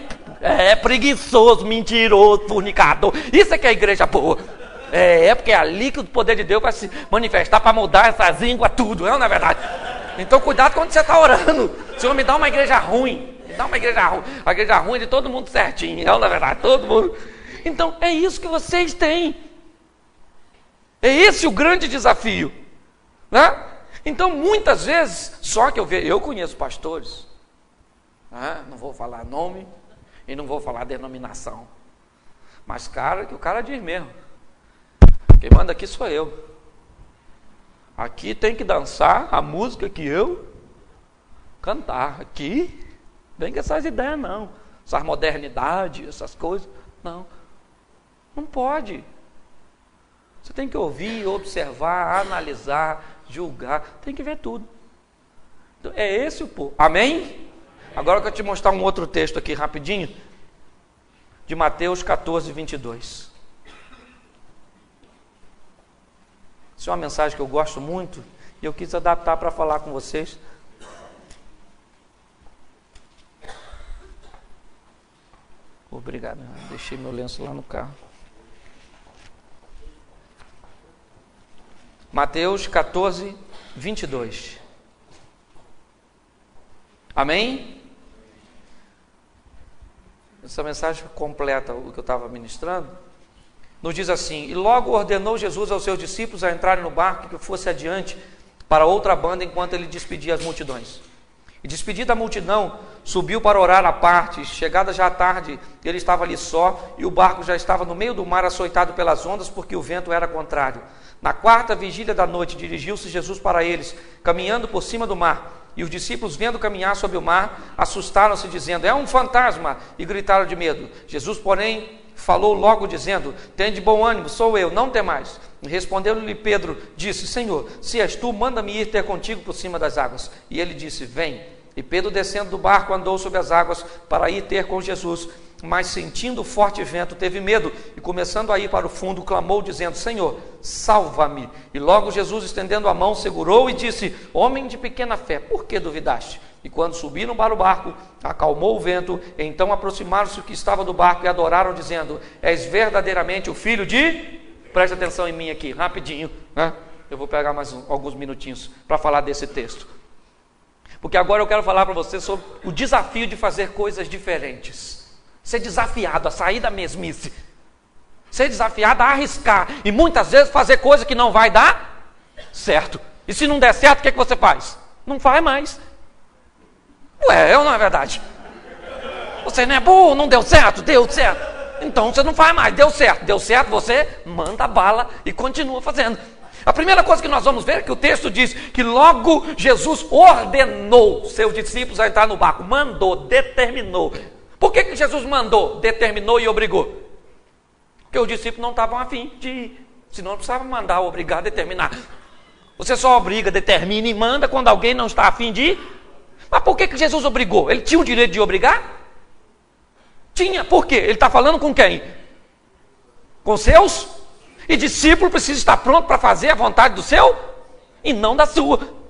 preguiçoso, mentiroso, fornicador. Isso é que é igreja boa. Porque é ali que o poder de Deus vai se manifestar para mudar essas línguas, tudo, não é verdade? Então cuidado quando você está orando. Senhor, me dá uma igreja ruim. Me dá uma igreja ruim. A igreja ruim é de todo mundo certinho, não é verdade? Todo mundo. Então é isso que vocês têm. É esse o grande desafio, né? Então muitas vezes, só que eu conheço pastores, né? Não vou falar nome e não vou falar denominação, mas que o cara diz mesmo, quem manda aqui sou eu. Aqui tem que dançar a música que eu cantar. Aqui vem com essas ideias não, essas modernidades, essas coisas, não pode. Você tem que ouvir, observar, analisar, julgar, tem que ver tudo. Então, é esse o povo, amém? Agora eu quero te mostrar um outro texto aqui rapidinho, de Mateus 14, 22. Isso é uma mensagem que eu gosto muito e eu quis adaptar para falar com vocês. Obrigado, deixei meu lenço lá no carro. Mateus 14, 22. Amém? Essa mensagem completa o que eu estava ministrando. Nos diz assim: e logo ordenou Jesus aos seus discípulos a entrarem no barco e que fosse adiante para outra banda enquanto ele despedia as multidões. E despedida a multidão, subiu para orar à parte. Chegada já a tarde, ele estava ali só, e o barco já estava no meio do mar, açoitado pelas ondas, porque o vento era contrário. Na quarta vigília da noite, dirigiu-se Jesus para eles, caminhando por cima do mar. E os discípulos, vendo caminhar sobre o mar, assustaram-se, dizendo: é um fantasma, e gritaram de medo. Jesus, porém, falou logo, dizendo: tende bom ânimo, sou eu, não temais. E respondeu-lhe Pedro, disse: Senhor, se és tu, manda-me ir ter contigo por cima das águas. E ele disse: vem. E Pedro, descendo do barco, andou sobre as águas para ir ter com Jesus, mas sentindo o forte vento, teve medo, e começando a ir para o fundo, clamou, dizendo: Senhor, salva-me. E logo Jesus, estendendo a mão, segurou e disse: homem de pequena fé, por que duvidaste? E quando subiram para o barco, acalmou o vento. Então aproximaram-se o que estava do barco e adoraram, dizendo: és verdadeiramente o Filho de... Preste atenção em mim aqui, rapidinho, né? Eu vou pegar mais alguns minutinhos para falar desse texto, porque agora eu quero falar para você sobre o desafio de fazer coisas diferentes. Ser desafiado a sair da mesmice, ser desafiado a arriscar, e muitas vezes fazer coisa que não vai dar certo. E se não der certo, o que você faz? Não faz mais. Ué, não é verdade? Você não é burro, não deu certo? Deu certo. Então você não faz mais, deu certo, você manda bala e continua fazendo. A primeira coisa que nós vamos ver é que o texto diz que logo Jesus ordenou seus discípulos a entrar no barco, mandou, determinou. Por que Jesus mandou, determinou e obrigou? Porque os discípulos não estavam afim de ir, senão não precisava mandar, obrigar, determinar. Você só obriga, determina e manda quando alguém não está afim de ir. Mas por que Jesus obrigou? Ele tinha o direito de obrigar? Tinha. Por quê? Ele está falando com quem? Com seus? E discípulo precisa estar pronto para fazer a vontade do seu e não da sua.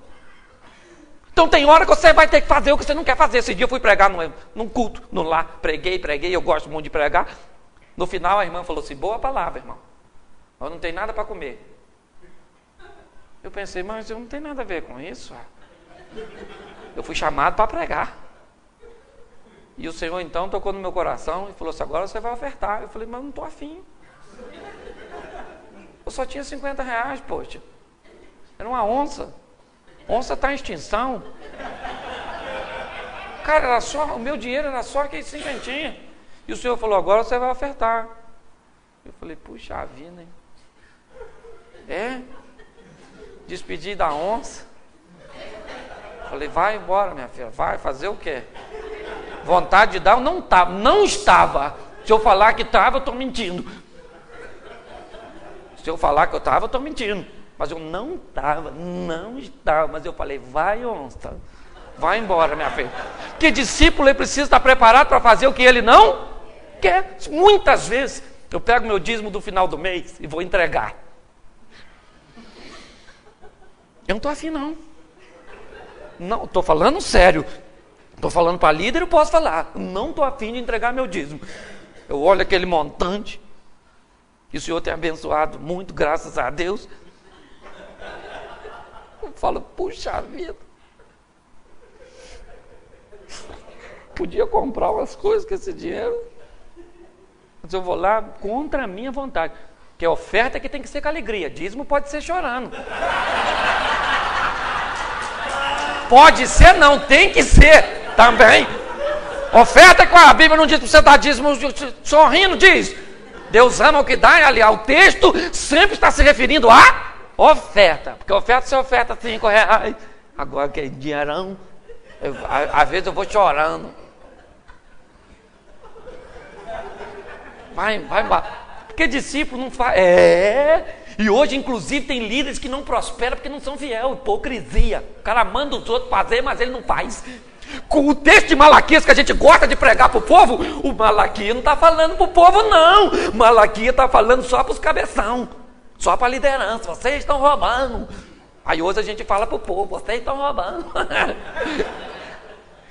Então tem hora que você vai ter que fazer o que você não quer fazer. Esse dia eu fui pregar num culto, no lar, preguei, eu gosto muito de pregar. No final a irmã falou assim: boa palavra, irmão, eu não tenho nada para comer. Eu pensei: mas eu não tenho nada a ver com isso. Eu fui chamado para pregar. E o Senhor então tocou no meu coração e falou assim: agora você vai ofertar. Eu falei: mas eu não estou afim. Eu só tinha 50 reais, poxa. Era uma onça. Onça está em extinção. Cara, era só, o meu dinheiro era só aquele cinquentinha. E o Senhor falou: agora você vai ofertar. Eu falei: puxa vida, hein? É? Despedi da onça. Falei: vai embora, minha filha. Vai fazer o quê? Vontade de dar, eu não estava. Se eu falar que estava, eu estou mentindo. Se eu falar que eu estava, eu estou mentindo. Mas eu não estava. Mas eu falei: vai, onça. Vai embora, minha filha. Que discípulo ele precisa estar preparado para fazer o que ele não quer. Muitas vezes eu pego meu dízimo do final do mês e vou entregar. Eu não estou afim, não. Não, estou falando sério. Estou falando para líder, eu posso falar. Não estou afim de entregar meu dízimo. Eu olho aquele montante que o Senhor tem abençoado muito, graças a Deus. Eu falo: puxa vida, podia comprar umas coisas com esse dinheiro, mas eu vou lá contra a minha vontade. Porque a oferta é que tem que ser com alegria. Dízimo pode ser chorando. Pode ser não, tem que ser também. Oferta que a Bíblia não diz para você dar dízimo sorrindo, diz: Deus ama o que dá. E aliás, o texto sempre está se referindo a oferta. Porque oferta, você oferta 5 reais. Agora que é dinheirão, às vezes eu vou chorando. Vai embora. Porque discípulo não faz. E hoje, inclusive, tem líderes que não prosperam porque não são fiel. Hipocrisia. O cara manda os outros fazer, mas ele não faz. Com o texto de Malaquias que a gente gosta de pregar para o povo, o Malaquias não está falando para o povo, não. Malaquias está falando só para os cabeção, só para a liderança. Vocês estão roubando. Aí hoje a gente fala para o povo, vocês estão roubando.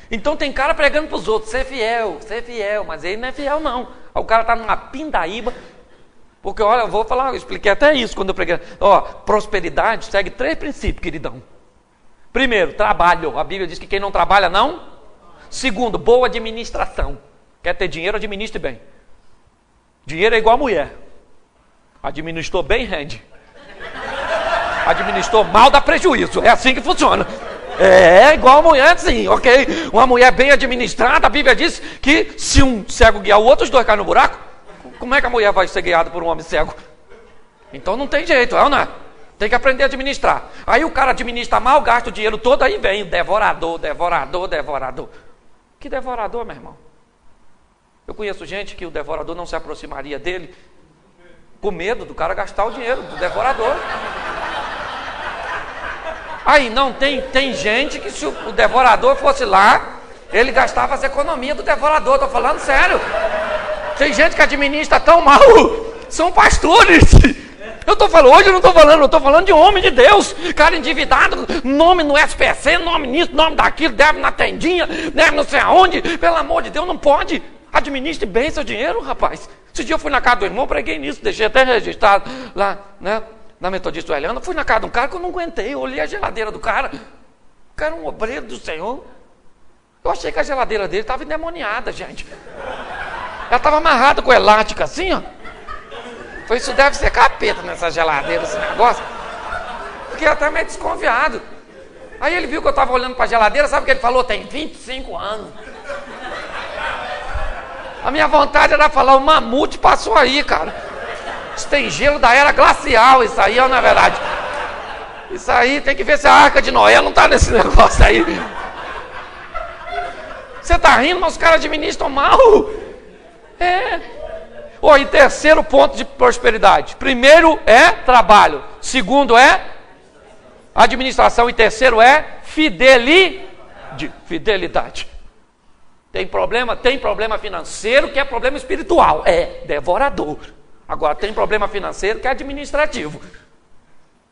Então tem cara pregando para os outros, ser fiel, mas ele não é fiel, não. Aí o cara está numa pindaíba. Porque, olha, eu vou falar, eu expliquei até isso quando eu preguei. Ó, prosperidade segue 3 princípios, queridão. Primeiro, trabalho. A Bíblia diz que quem não trabalha, não. Segundo, boa administração. Quer ter dinheiro, administre bem. Dinheiro é igual a mulher. Administrou bem, rende. Administrou mal, dá prejuízo. É assim que funciona. É igual a mulher, sim, ok? Uma mulher bem administrada, a Bíblia diz que se um cego guiar o outro, os 2 caem no buraco. Como é que a mulher vai ser guiada por um homem cego? Então não tem jeito, é ou não é? Tem que aprender a administrar. Aí o cara administra mal, gasta o dinheiro todo, aí vem o devorador. Que devorador, meu irmão? Eu conheço gente que o devorador não se aproximaria dele com medo do cara gastar o dinheiro do devorador. Aí não tem gente que se o devorador fosse lá, ele gastava as economias do devorador. Estou falando sério. Tem gente que administra tão mal. São pastores. Eu estou falando, hoje eu não estou falando, eu estou falando de homem de Deus, cara endividado, nome no SPC, nome nisso, nome daquilo, deve na tendinha, deve não sei aonde, pelo amor de Deus, não pode. Administre bem seu dinheiro, rapaz. Esse dia eu fui na casa do irmão, preguei nisso, deixei até registrado lá, né, na Metodista Ueliana. Fui na casa de um cara que eu não aguentei, eu olhei a geladeira do cara, o cara era um obreiro do Senhor. Eu achei que a geladeira dele estava endemoniada, gente. Ela estava amarrada com elástica assim, ó. Isso deve ser capeta nessa geladeira, esse negócio. Fiquei até meio desconfiado. Aí ele viu que eu estava olhando para a geladeira, sabe o que ele falou? Tem 25 anos. A minha vontade era falar, o mamute passou aí, cara. Isso tem gelo da era glacial, isso aí, na verdade. Isso aí, tem que ver se a Arca de Noé não está nesse negócio aí. Você está rindo, mas os caras administram mal. É. E terceiro ponto de prosperidade. Primeiro é trabalho. Segundo é administração. E terceiro é fidelidade. Tem problema financeiro que é problema espiritual. É devorador. Agora tem problema financeiro que é administrativo.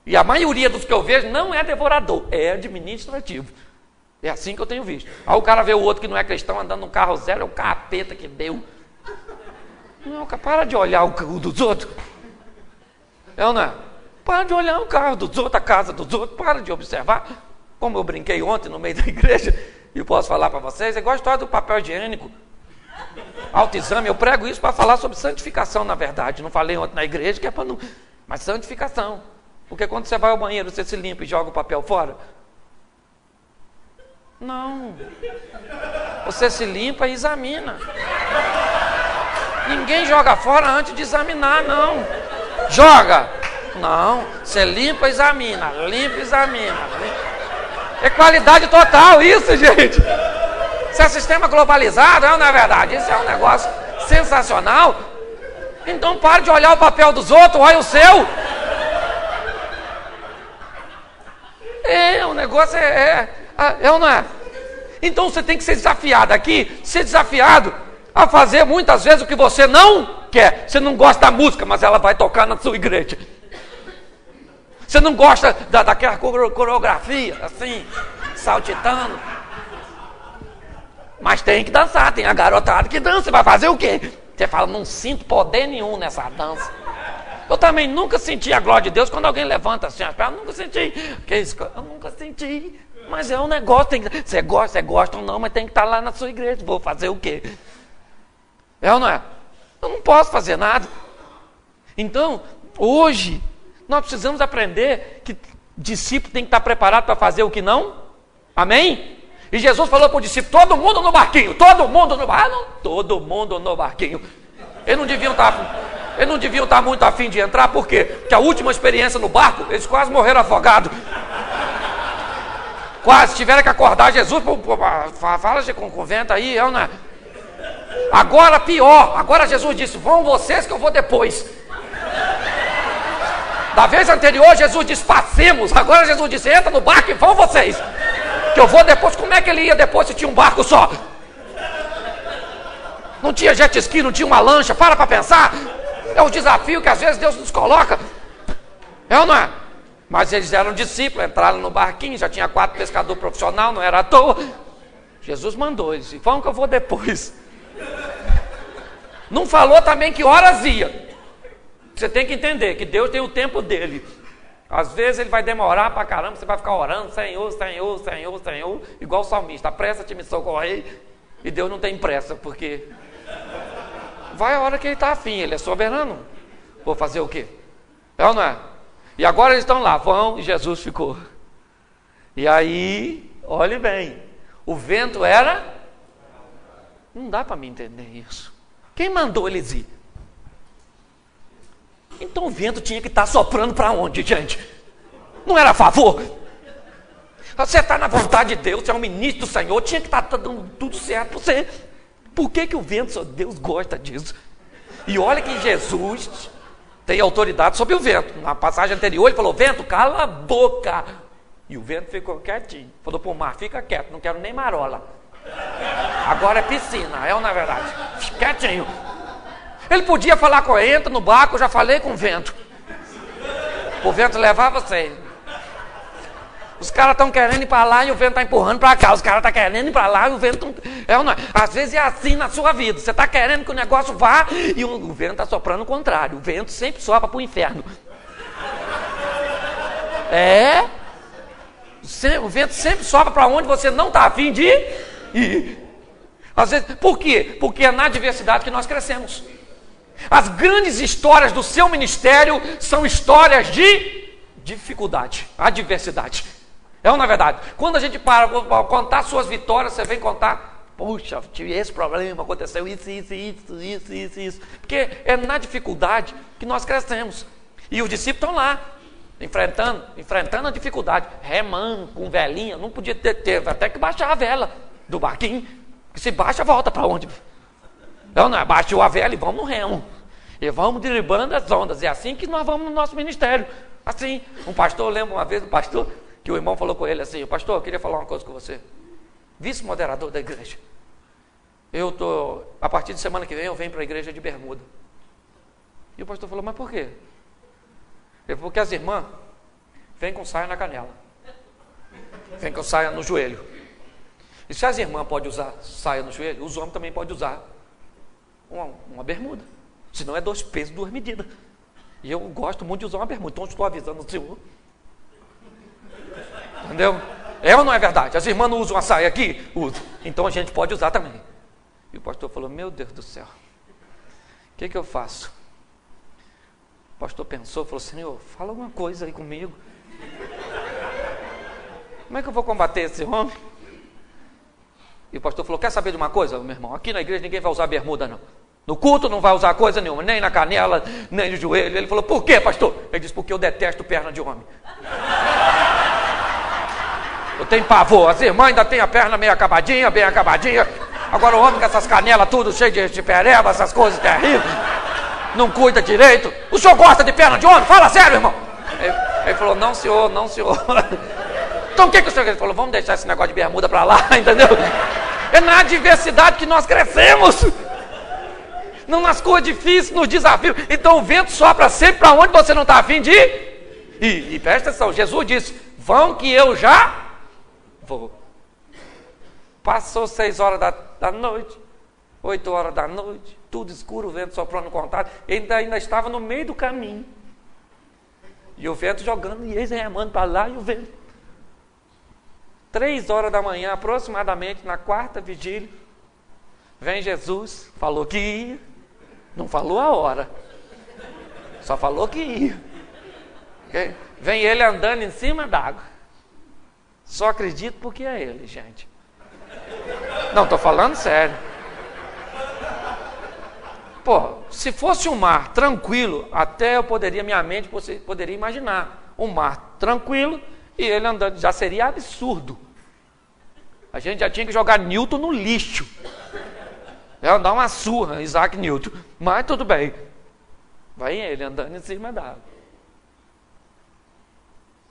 E a maioria dos que eu vejo não é devorador, é administrativo. É assim que eu tenho visto. Aí o cara vê o outro que não é cristão andando num carro zero, é o capeta que deu. Não, para de olhar o carro dos outros. É ou não é? Para de olhar o carro dos outros, a casa dos outros. Para de observar. Como eu brinquei ontem no meio da igreja, e eu posso falar para vocês, é igual a história do papel higiênico. Autoexame, eu prego isso para falar sobre santificação, na verdade. Não falei ontem na igreja, que é para não... Mas santificação. Porque quando você vai ao banheiro, você se limpa e joga o papel fora? Não. Você se limpa e examina. Ninguém joga fora antes de examinar, não. Joga? Não. Você limpa e examina. É qualidade total isso, gente. Isso é sistema globalizado, não é verdade? Isso é um negócio sensacional. Então pare de olhar o papel dos outros, olha o seu. O negócio é ou não é? Então você tem que ser desafiado aqui, ser desafiado a fazer muitas vezes o que você não quer. Você não gosta da música, mas ela vai tocar na sua igreja. Você não gosta daquela coreografia, assim, saltitando. Mas tem que dançar, tem a garotada que dança. Você vai fazer o quê? Você fala, não sinto poder nenhum nessa dança. Eu também nunca senti a glória de Deus quando alguém levanta assim as pernas. Eu nunca senti. Que isso? Eu nunca senti. Mas é um negócio. Você gosta ou não, mas tem que estar lá na sua igreja. Vou fazer o quê? É ou não é? Eu não posso fazer nada. Então, hoje, nós precisamos aprender que discípulo tem que estar preparado para fazer o que não. Amém? E Jesus falou para o discípulo, todo mundo no barquinho, todo mundo no barquinho. Todo mundo no barquinho. Eles não deviam estar muito afim de entrar, por quê? Porque a última experiência no barco, eles quase morreram afogados. Quase, tiveram que acordar Jesus, fala com o vento aí, eu não. Agora pior, agora Jesus disse, vão vocês que eu vou depois. Da vez anterior Jesus disse, passemos, agora Jesus disse, entra no barco e vão vocês. Que Eu vou depois. Como é que ele ia depois se tinha um barco só? Não tinha jet ski, não tinha uma lancha. Para pensar. É o desafio que às vezes Deus nos coloca. É ou não é? Mas eles eram discípulos, entraram no barquinho, já tinha 4 pescadores profissionais, não era à toa. Jesus mandou, ele disse, vamos que eu vou depois. Não falou também que horas ia. Você tem que entender que Deus tem o tempo dele. Às vezes ele vai demorar pra caramba, você vai ficar orando, Senhor, Senhor, Senhor, Senhor, igual o salmista, apressa-te me socorrer, e Deus não tem pressa, porque vai a hora que ele está afim, ele é soberano. Vou fazer o quê? É ou não é? E agora eles estão lá, vão, e Jesus ficou. E aí, olhe bem, o vento era... Não dá para me entender isso. Quem mandou eles ir? Então o vento tinha que estar soprando para onde, gente? Não era a favor? Você está na vontade de Deus, você é um ministro do Senhor, tinha que estar dando tudo certo para você. Por que o vento, Deus gosta disso? E olha que Jesus tem autoridade sobre o vento. Na passagem anterior ele falou, vento, cala a boca. E o vento ficou quietinho. Falou para o mar, fica quieto, não quero nem marola. Agora é piscina, é ou não é verdade? Quietinho. Ele podia falar com ele, entra no barco, eu já falei com o vento. O vento levava você. Os caras estão querendo ir para lá e o vento está empurrando para cá. Os caras estão querendo ir para lá e o vento... É ou não é? Às vezes é assim na sua vida. Você está querendo que o negócio vá e o vento está soprando o contrário. O vento sempre sopra para o inferno. É. O vento sempre sopra para onde você não está a fim de ir. Às vezes, por quê? Porque é na adversidade que nós crescemos. As grandes histórias do seu ministério são histórias de dificuldade, adversidade. É ou não é verdade? Quando a gente para contar suas vitórias, você vem contar, puxa, tive esse problema, aconteceu isso. Porque é na dificuldade que nós crescemos. E os discípulos estão lá, enfrentando a dificuldade, remando com velinha, não podia ter até que baixar a vela do barquinho, que se baixa, volta para onde? Não, baixou a vela e vamos no remo. E vamos derribando as ondas. É assim que nós vamos no nosso ministério. Assim, um pastor, eu lembro uma vez do pastor, que o irmão falou com ele assim, pastor, eu queria falar uma coisa com você. Vice-moderador da igreja. A partir de semana que vem, eu venho para a igreja de bermuda. E o pastor falou, mas por quê? Ele falou, porque as irmãs vêm com saia na canela. Vêm com saia no joelho. E se as irmãs podem usar saia no joelho, os homens também podem usar uma bermuda. Senão é 2 pesos, 2 medidas. E eu gosto muito de usar uma bermuda. Então eu estou avisando o senhor. Entendeu? É ou não é verdade? As irmãs não usam a saia aqui? Usam. Então a gente pode usar também. E o pastor falou, meu Deus do céu. O que eu faço? O pastor pensou, falou, Senhor, fala alguma coisa aí comigo. Como é que eu vou combater esse homem? E o pastor falou, quer saber de uma coisa, meu irmão? Aqui na igreja ninguém vai usar bermuda, não. No culto não vai usar coisa nenhuma, nem na canela, nem no joelho. Ele falou, por quê, pastor? Ele disse, porque eu detesto perna de homem. Eu tenho pavor. As irmãs ainda têm a perna meio acabadinha, bem acabadinha. Agora o homem com essas canelas tudo cheio de pereba, essas coisas terríveis. Não cuida direito. O senhor gosta de perna de homem? Fala sério, irmão. Ele falou, não senhor, não senhor. Então o que o senhor... Ele falou, vamos deixar esse negócio de bermuda para lá, entendeu? É na adversidade que nós crescemos. Não nas coisas difíceis, nos desafios. Então o vento sopra sempre para onde você não está a fim de ir. E presta atenção, Jesus disse, vão que eu já vou. Passou 6 horas da noite, 8 horas da noite, tudo escuro, o vento soprando no contrário. Ele ainda estava no meio do caminho. E o vento jogando, e eles remando para lá, e o vento. 3 horas da manhã, aproximadamente, na 4ª vigília, vem Jesus, falou que ia. Não falou a hora, só falou que ia. Okay? Vem ele andando em cima d'água. Só acredito porque é ele, gente. Não, estou falando sério. Pô, se fosse um mar tranquilo, até eu poderia, minha mente poderia imaginar. Um mar tranquilo e ele andando, já seria absurdo. A gente já tinha que jogar Newton no lixo. Dar uma surra, Isaac Newton. Mas tudo bem. Vai ele andando em cima da água.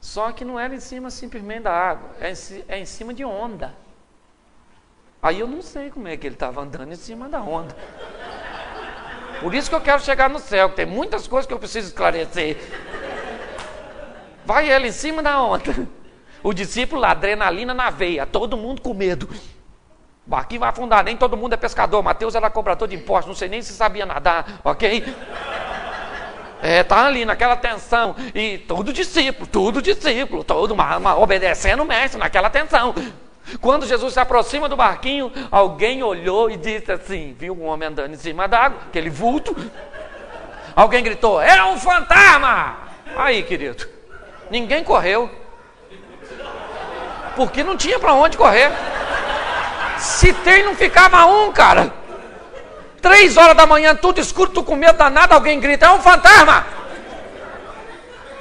Só que não era em cima simplesmente da água, é em cima de onda. Aí eu não sei como é que ele estava andando em cima da onda. Por isso que eu quero chegar no céu, que tem muitas coisas que eu preciso esclarecer. Vai ele em cima da onda. O discípulo lá, adrenalina na veia, todo mundo com medo. O barquinho vai afundar, nem todo mundo é pescador. Mateus era cobrador de impostos, não sei nem se sabia nadar, ok? Tá ali naquela tensão. E todo discípulo, todo obedecendo o mestre naquela tensão. Quando Jesus se aproxima do barquinho, alguém olhou e disse assim, viu um homem andando em cima d'água, aquele vulto. Alguém gritou, é um fantasma! Aí, querido, ninguém correu. Porque não tinha para onde correr. Se tem, não ficava um, cara. 3 horas da manhã, tudo escuro, tu com medo danado, alguém grita, é um fantasma!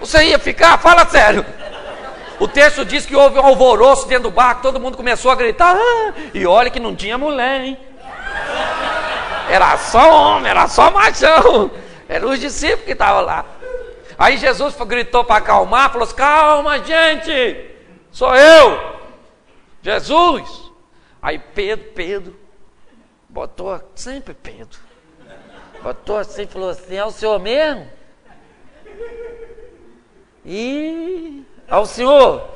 Você ia ficar? Fala sério. O texto diz que houve um alvoroço dentro do barco, todo mundo começou a gritar, e olha que não tinha mulher, hein? Era só homem, era só machão. Eram os discípulos que estavam lá. Aí Jesus gritou para acalmar, falou assim, calma gente, sou eu, Jesus. Aí Pedro, botou, sempre Pedro, botou assim, falou assim, é o senhor mesmo? E ao senhor,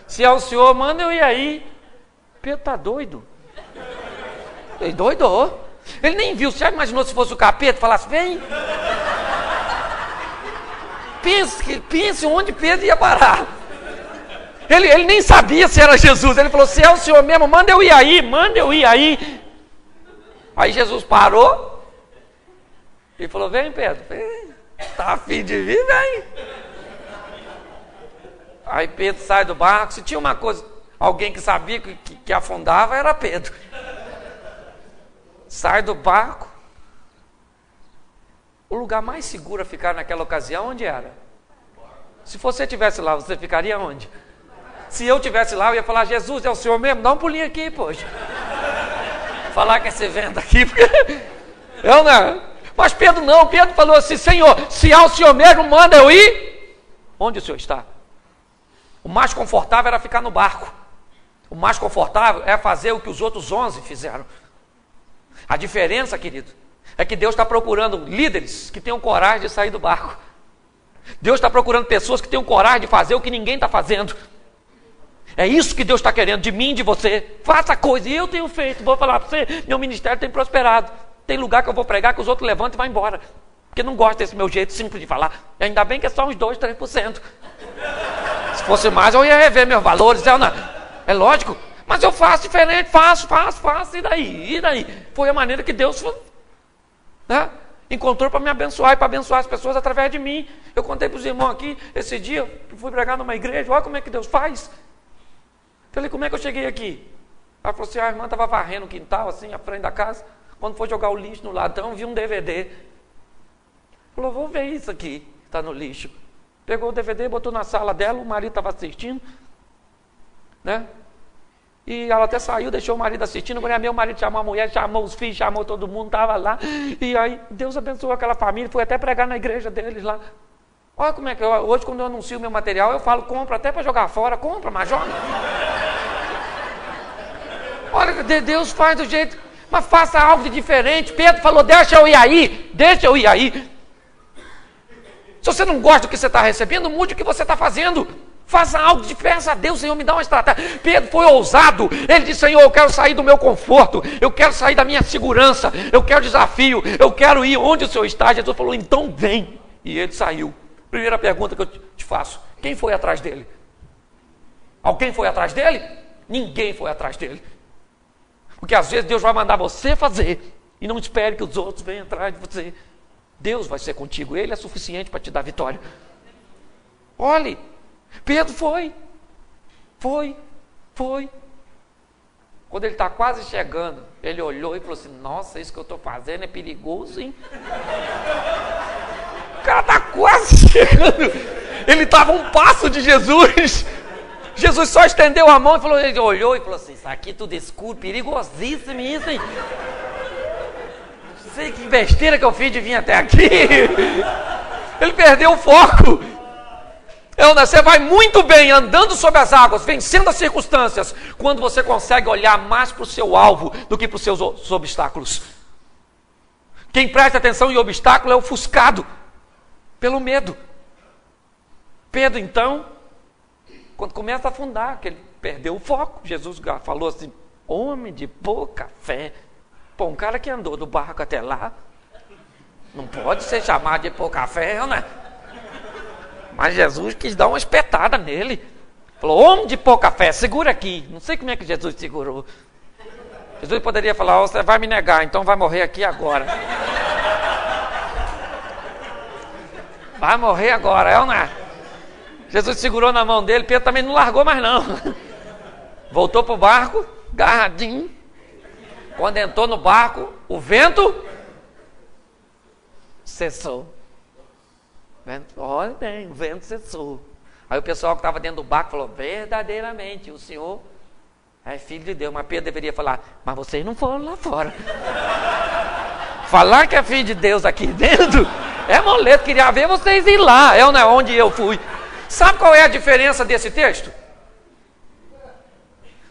se é o senhor, manda eu ir aí. Pedro tá doido. Ele doidou. Ele nem viu, você já imaginou se fosse o capeta, falasse, vem. Pense onde Pedro ia parar. Ele nem sabia se era Jesus, ele falou, se é o senhor mesmo, manda eu ir aí. Aí Jesus parou e falou, vem Pedro, vem. Tá a fim de vir, vem. Aí Pedro sai do barco, se tinha uma coisa, alguém que sabia que afundava, era Pedro. Sai do barco. O lugar mais seguro a ficar naquela ocasião, onde era? Se você estivesse lá, você ficaria onde? Se eu estivesse lá, eu ia falar, Jesus, é o senhor mesmo? Dá um pulinho aqui, poxa. Falar que esse vento aqui, porque eu não. Mas Pedro não, Pedro falou assim, Senhor, se é o senhor mesmo, manda eu ir. Onde o senhor está? O mais confortável era ficar no barco. O mais confortável é fazer o que os outros 11 fizeram. A diferença, querido, é que Deus está procurando líderes que tenham coragem de sair do barco. Deus está procurando pessoas que tenham coragem de fazer o que ninguém está fazendo. É isso que Deus está querendo de mim, de você. Faça a coisa, e eu tenho feito. Vou falar para você, meu ministério tem prosperado. Tem lugar que eu vou pregar que os outros levantam e vão embora. Porque não gosta desse meu jeito simples de falar. E ainda bem que é só uns 2, 3%. Se fosse mais, eu ia rever meus valores. É lógico. Mas eu faço diferente, faço. E daí? Foi a maneira que Deus encontrou para me abençoar e para abençoar as pessoas através de mim. Eu contei para os irmãos aqui, esse dia, eu fui pregar numa igreja, olha como é que Deus faz. Falei, como é que eu cheguei aqui? Ela falou assim, a irmã estava varrendo o quintal, assim, à frente da casa. Quando foi jogar o lixo no ladrão, vi um DVD. Falou, vou ver isso aqui, está no lixo. Pegou o DVD, botou na sala dela, o marido estava assistindo, né? E ela até saiu, deixou o marido assistindo. Quando meu marido chamou a mulher, chamou os filhos, chamou todo mundo, estava lá. E aí Deus abençoou aquela família, fui até pregar na igreja deles lá. Olha como é que hoje, quando eu anuncio meu material, eu falo, compra até para jogar fora, compra, mas joga. Olha, Deus faz do jeito, mas faça algo de diferente. Pedro falou, deixa eu ir aí. Se você não gosta do que você está recebendo, mude o que você está fazendo. Faça algo de peça a Deus, Senhor, me dá uma estratégia. Pedro foi ousado. Ele disse, Senhor, eu quero sair do meu conforto. Eu quero sair da minha segurança. Eu quero desafio. Eu quero ir onde o Senhor está. Jesus falou, então vem. E ele saiu. Primeira pergunta que eu te faço. Quem foi atrás dele? Alguém foi atrás dele? Ninguém foi atrás dele. Porque às vezes Deus vai mandar você fazer. E não espere que os outros venham atrás de você. Deus vai ser contigo. Ele é suficiente para te dar vitória. Olhe. Pedro foi. Quando ele está quase chegando, ele olhou e falou assim, nossa, isso que eu estou fazendo é perigoso, hein? O cara está quase chegando. Ele estava a um passo de Jesus. Jesus só estendeu a mão e falou, ele olhou e falou assim, isso aqui tudo escuro, perigosíssimo isso, hein? Não sei que besteira que eu fiz de vir até aqui. Ele perdeu o foco. Você vai muito bem andando sobre as águas, vencendo as circunstâncias, quando você consegue olhar mais para o seu alvo do que para os seus obstáculos. Quem presta atenção em obstáculo é ofuscado pelo medo. Pedro, então, quando começa a afundar, que ele perdeu o foco, Jesus falou assim: homem de pouca fé. Pô, um cara que andou do barco até lá, não pode ser chamado de pouca fé, né? Mas Jesus quis dar uma espetada nele. Falou: homem de pouca fé, segura aqui. Não sei como é que Jesus segurou. Jesus poderia falar: você vai me negar, então vai morrer aqui agora. Vai morrer agora, né? Jesus segurou na mão dele, Pedro também não largou mais não. Voltou para o barco, agarradinho. Quando entrou no barco, o vento cessou. Olha bem, o vento cessou. Aí o pessoal que estava dentro do barco falou: verdadeiramente, o Senhor é filho de Deus. Mas Pedro deveria falar: mas vocês não foram lá fora. Falar que é filho de Deus aqui dentro é moleto, queria ver vocês ir lá, onde eu fui. Sabe qual é a diferença desse texto?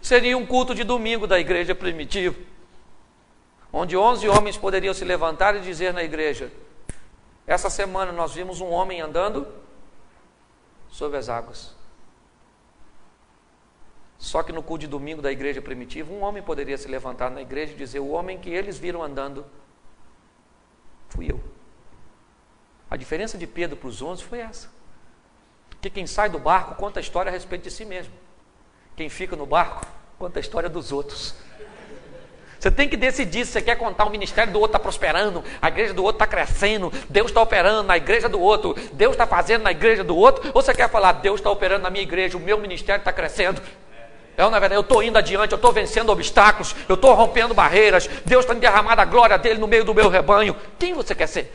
Seria um culto de domingo da igreja primitiva, onde 11 homens poderiam se levantar e dizer na igreja: essa semana nós vimos um homem andando sobre as águas. Só que no culto de domingo da igreja primitiva, um homem poderia se levantar na igreja e dizer: o homem que eles viram andando fui eu. A diferença de Pedro para os 11 foi essa. Porque quem sai do barco conta a história a respeito de si mesmo. Quem fica no barco conta a história dos outros. Você tem que decidir se você quer contar o ministério do outro está prosperando, a igreja do outro está crescendo, Deus está operando na igreja do outro, Deus está fazendo na igreja do outro, ou você quer falar: Deus está operando na minha igreja, o meu ministério está crescendo. Na verdade, eu estou indo adiante, eu estou vencendo obstáculos, eu estou rompendo barreiras, Deus está derramando a glória dele no meio do meu rebanho. Quem você quer ser?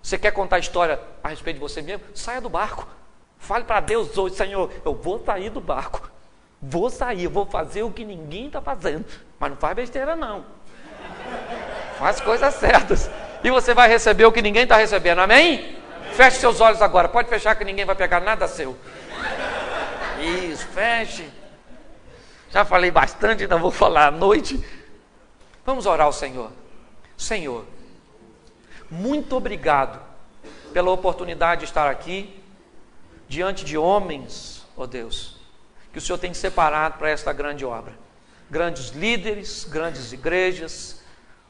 Você quer contar a história a respeito de você mesmo? Saia do barco. Fale para Deus hoje: Senhor, eu vou sair do barco. Vou sair, eu vou fazer o que ninguém está fazendo. Mas não faz besteira não. Faz coisas certas. E você vai receber o que ninguém está recebendo, amém? Feche seus olhos agora. Pode fechar que ninguém vai pegar nada seu. Isso, feche. Já falei bastante, ainda vou falar à noite. Vamos orar ao Senhor. Senhor, muito obrigado pela oportunidade de estar aqui diante de homens, ó Deus, que o Senhor tem separado para esta grande obra. Grandes líderes, grandes igrejas,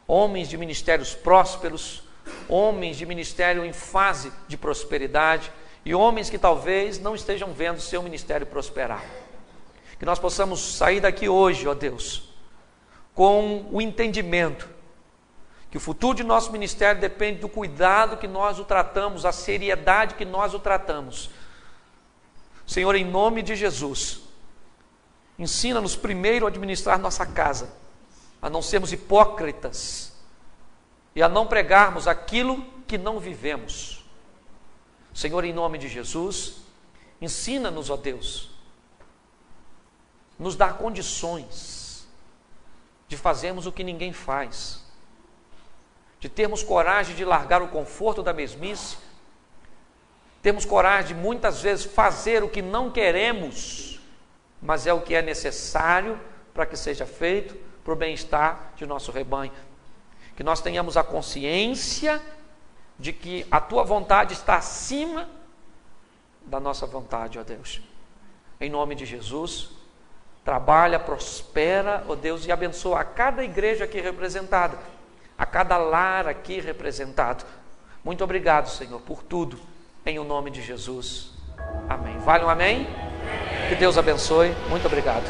homens de ministérios prósperos, homens de ministério em fase de prosperidade e homens que talvez não estejam vendo seu ministério prosperar. Que nós possamos sair daqui hoje, ó Deus, com o entendimento que o futuro de nosso ministério depende do cuidado que nós o tratamos, a seriedade que nós o tratamos. Senhor, em nome de Jesus, ensina-nos primeiro a administrar nossa casa, a não sermos hipócritas e a não pregarmos aquilo que não vivemos. Senhor, em nome de Jesus, ensina-nos, ó Deus, nos dá condições de fazermos o que ninguém faz, de termos coragem de largar o conforto da mesmice, temos coragem de muitas vezes fazer o que não queremos, mas é o que é necessário para que seja feito para o bem-estar de nosso rebanho. Que nós tenhamos a consciência de que a Tua vontade está acima da nossa vontade, ó Deus. Em nome de Jesus, trabalha, prospera, ó Deus, e abençoa a cada igreja aqui representada, a cada lar aqui representado. Muito obrigado, Senhor, por tudo. Em o nome de Jesus. Amém. Vale um amém? Que Deus abençoe. Muito obrigado.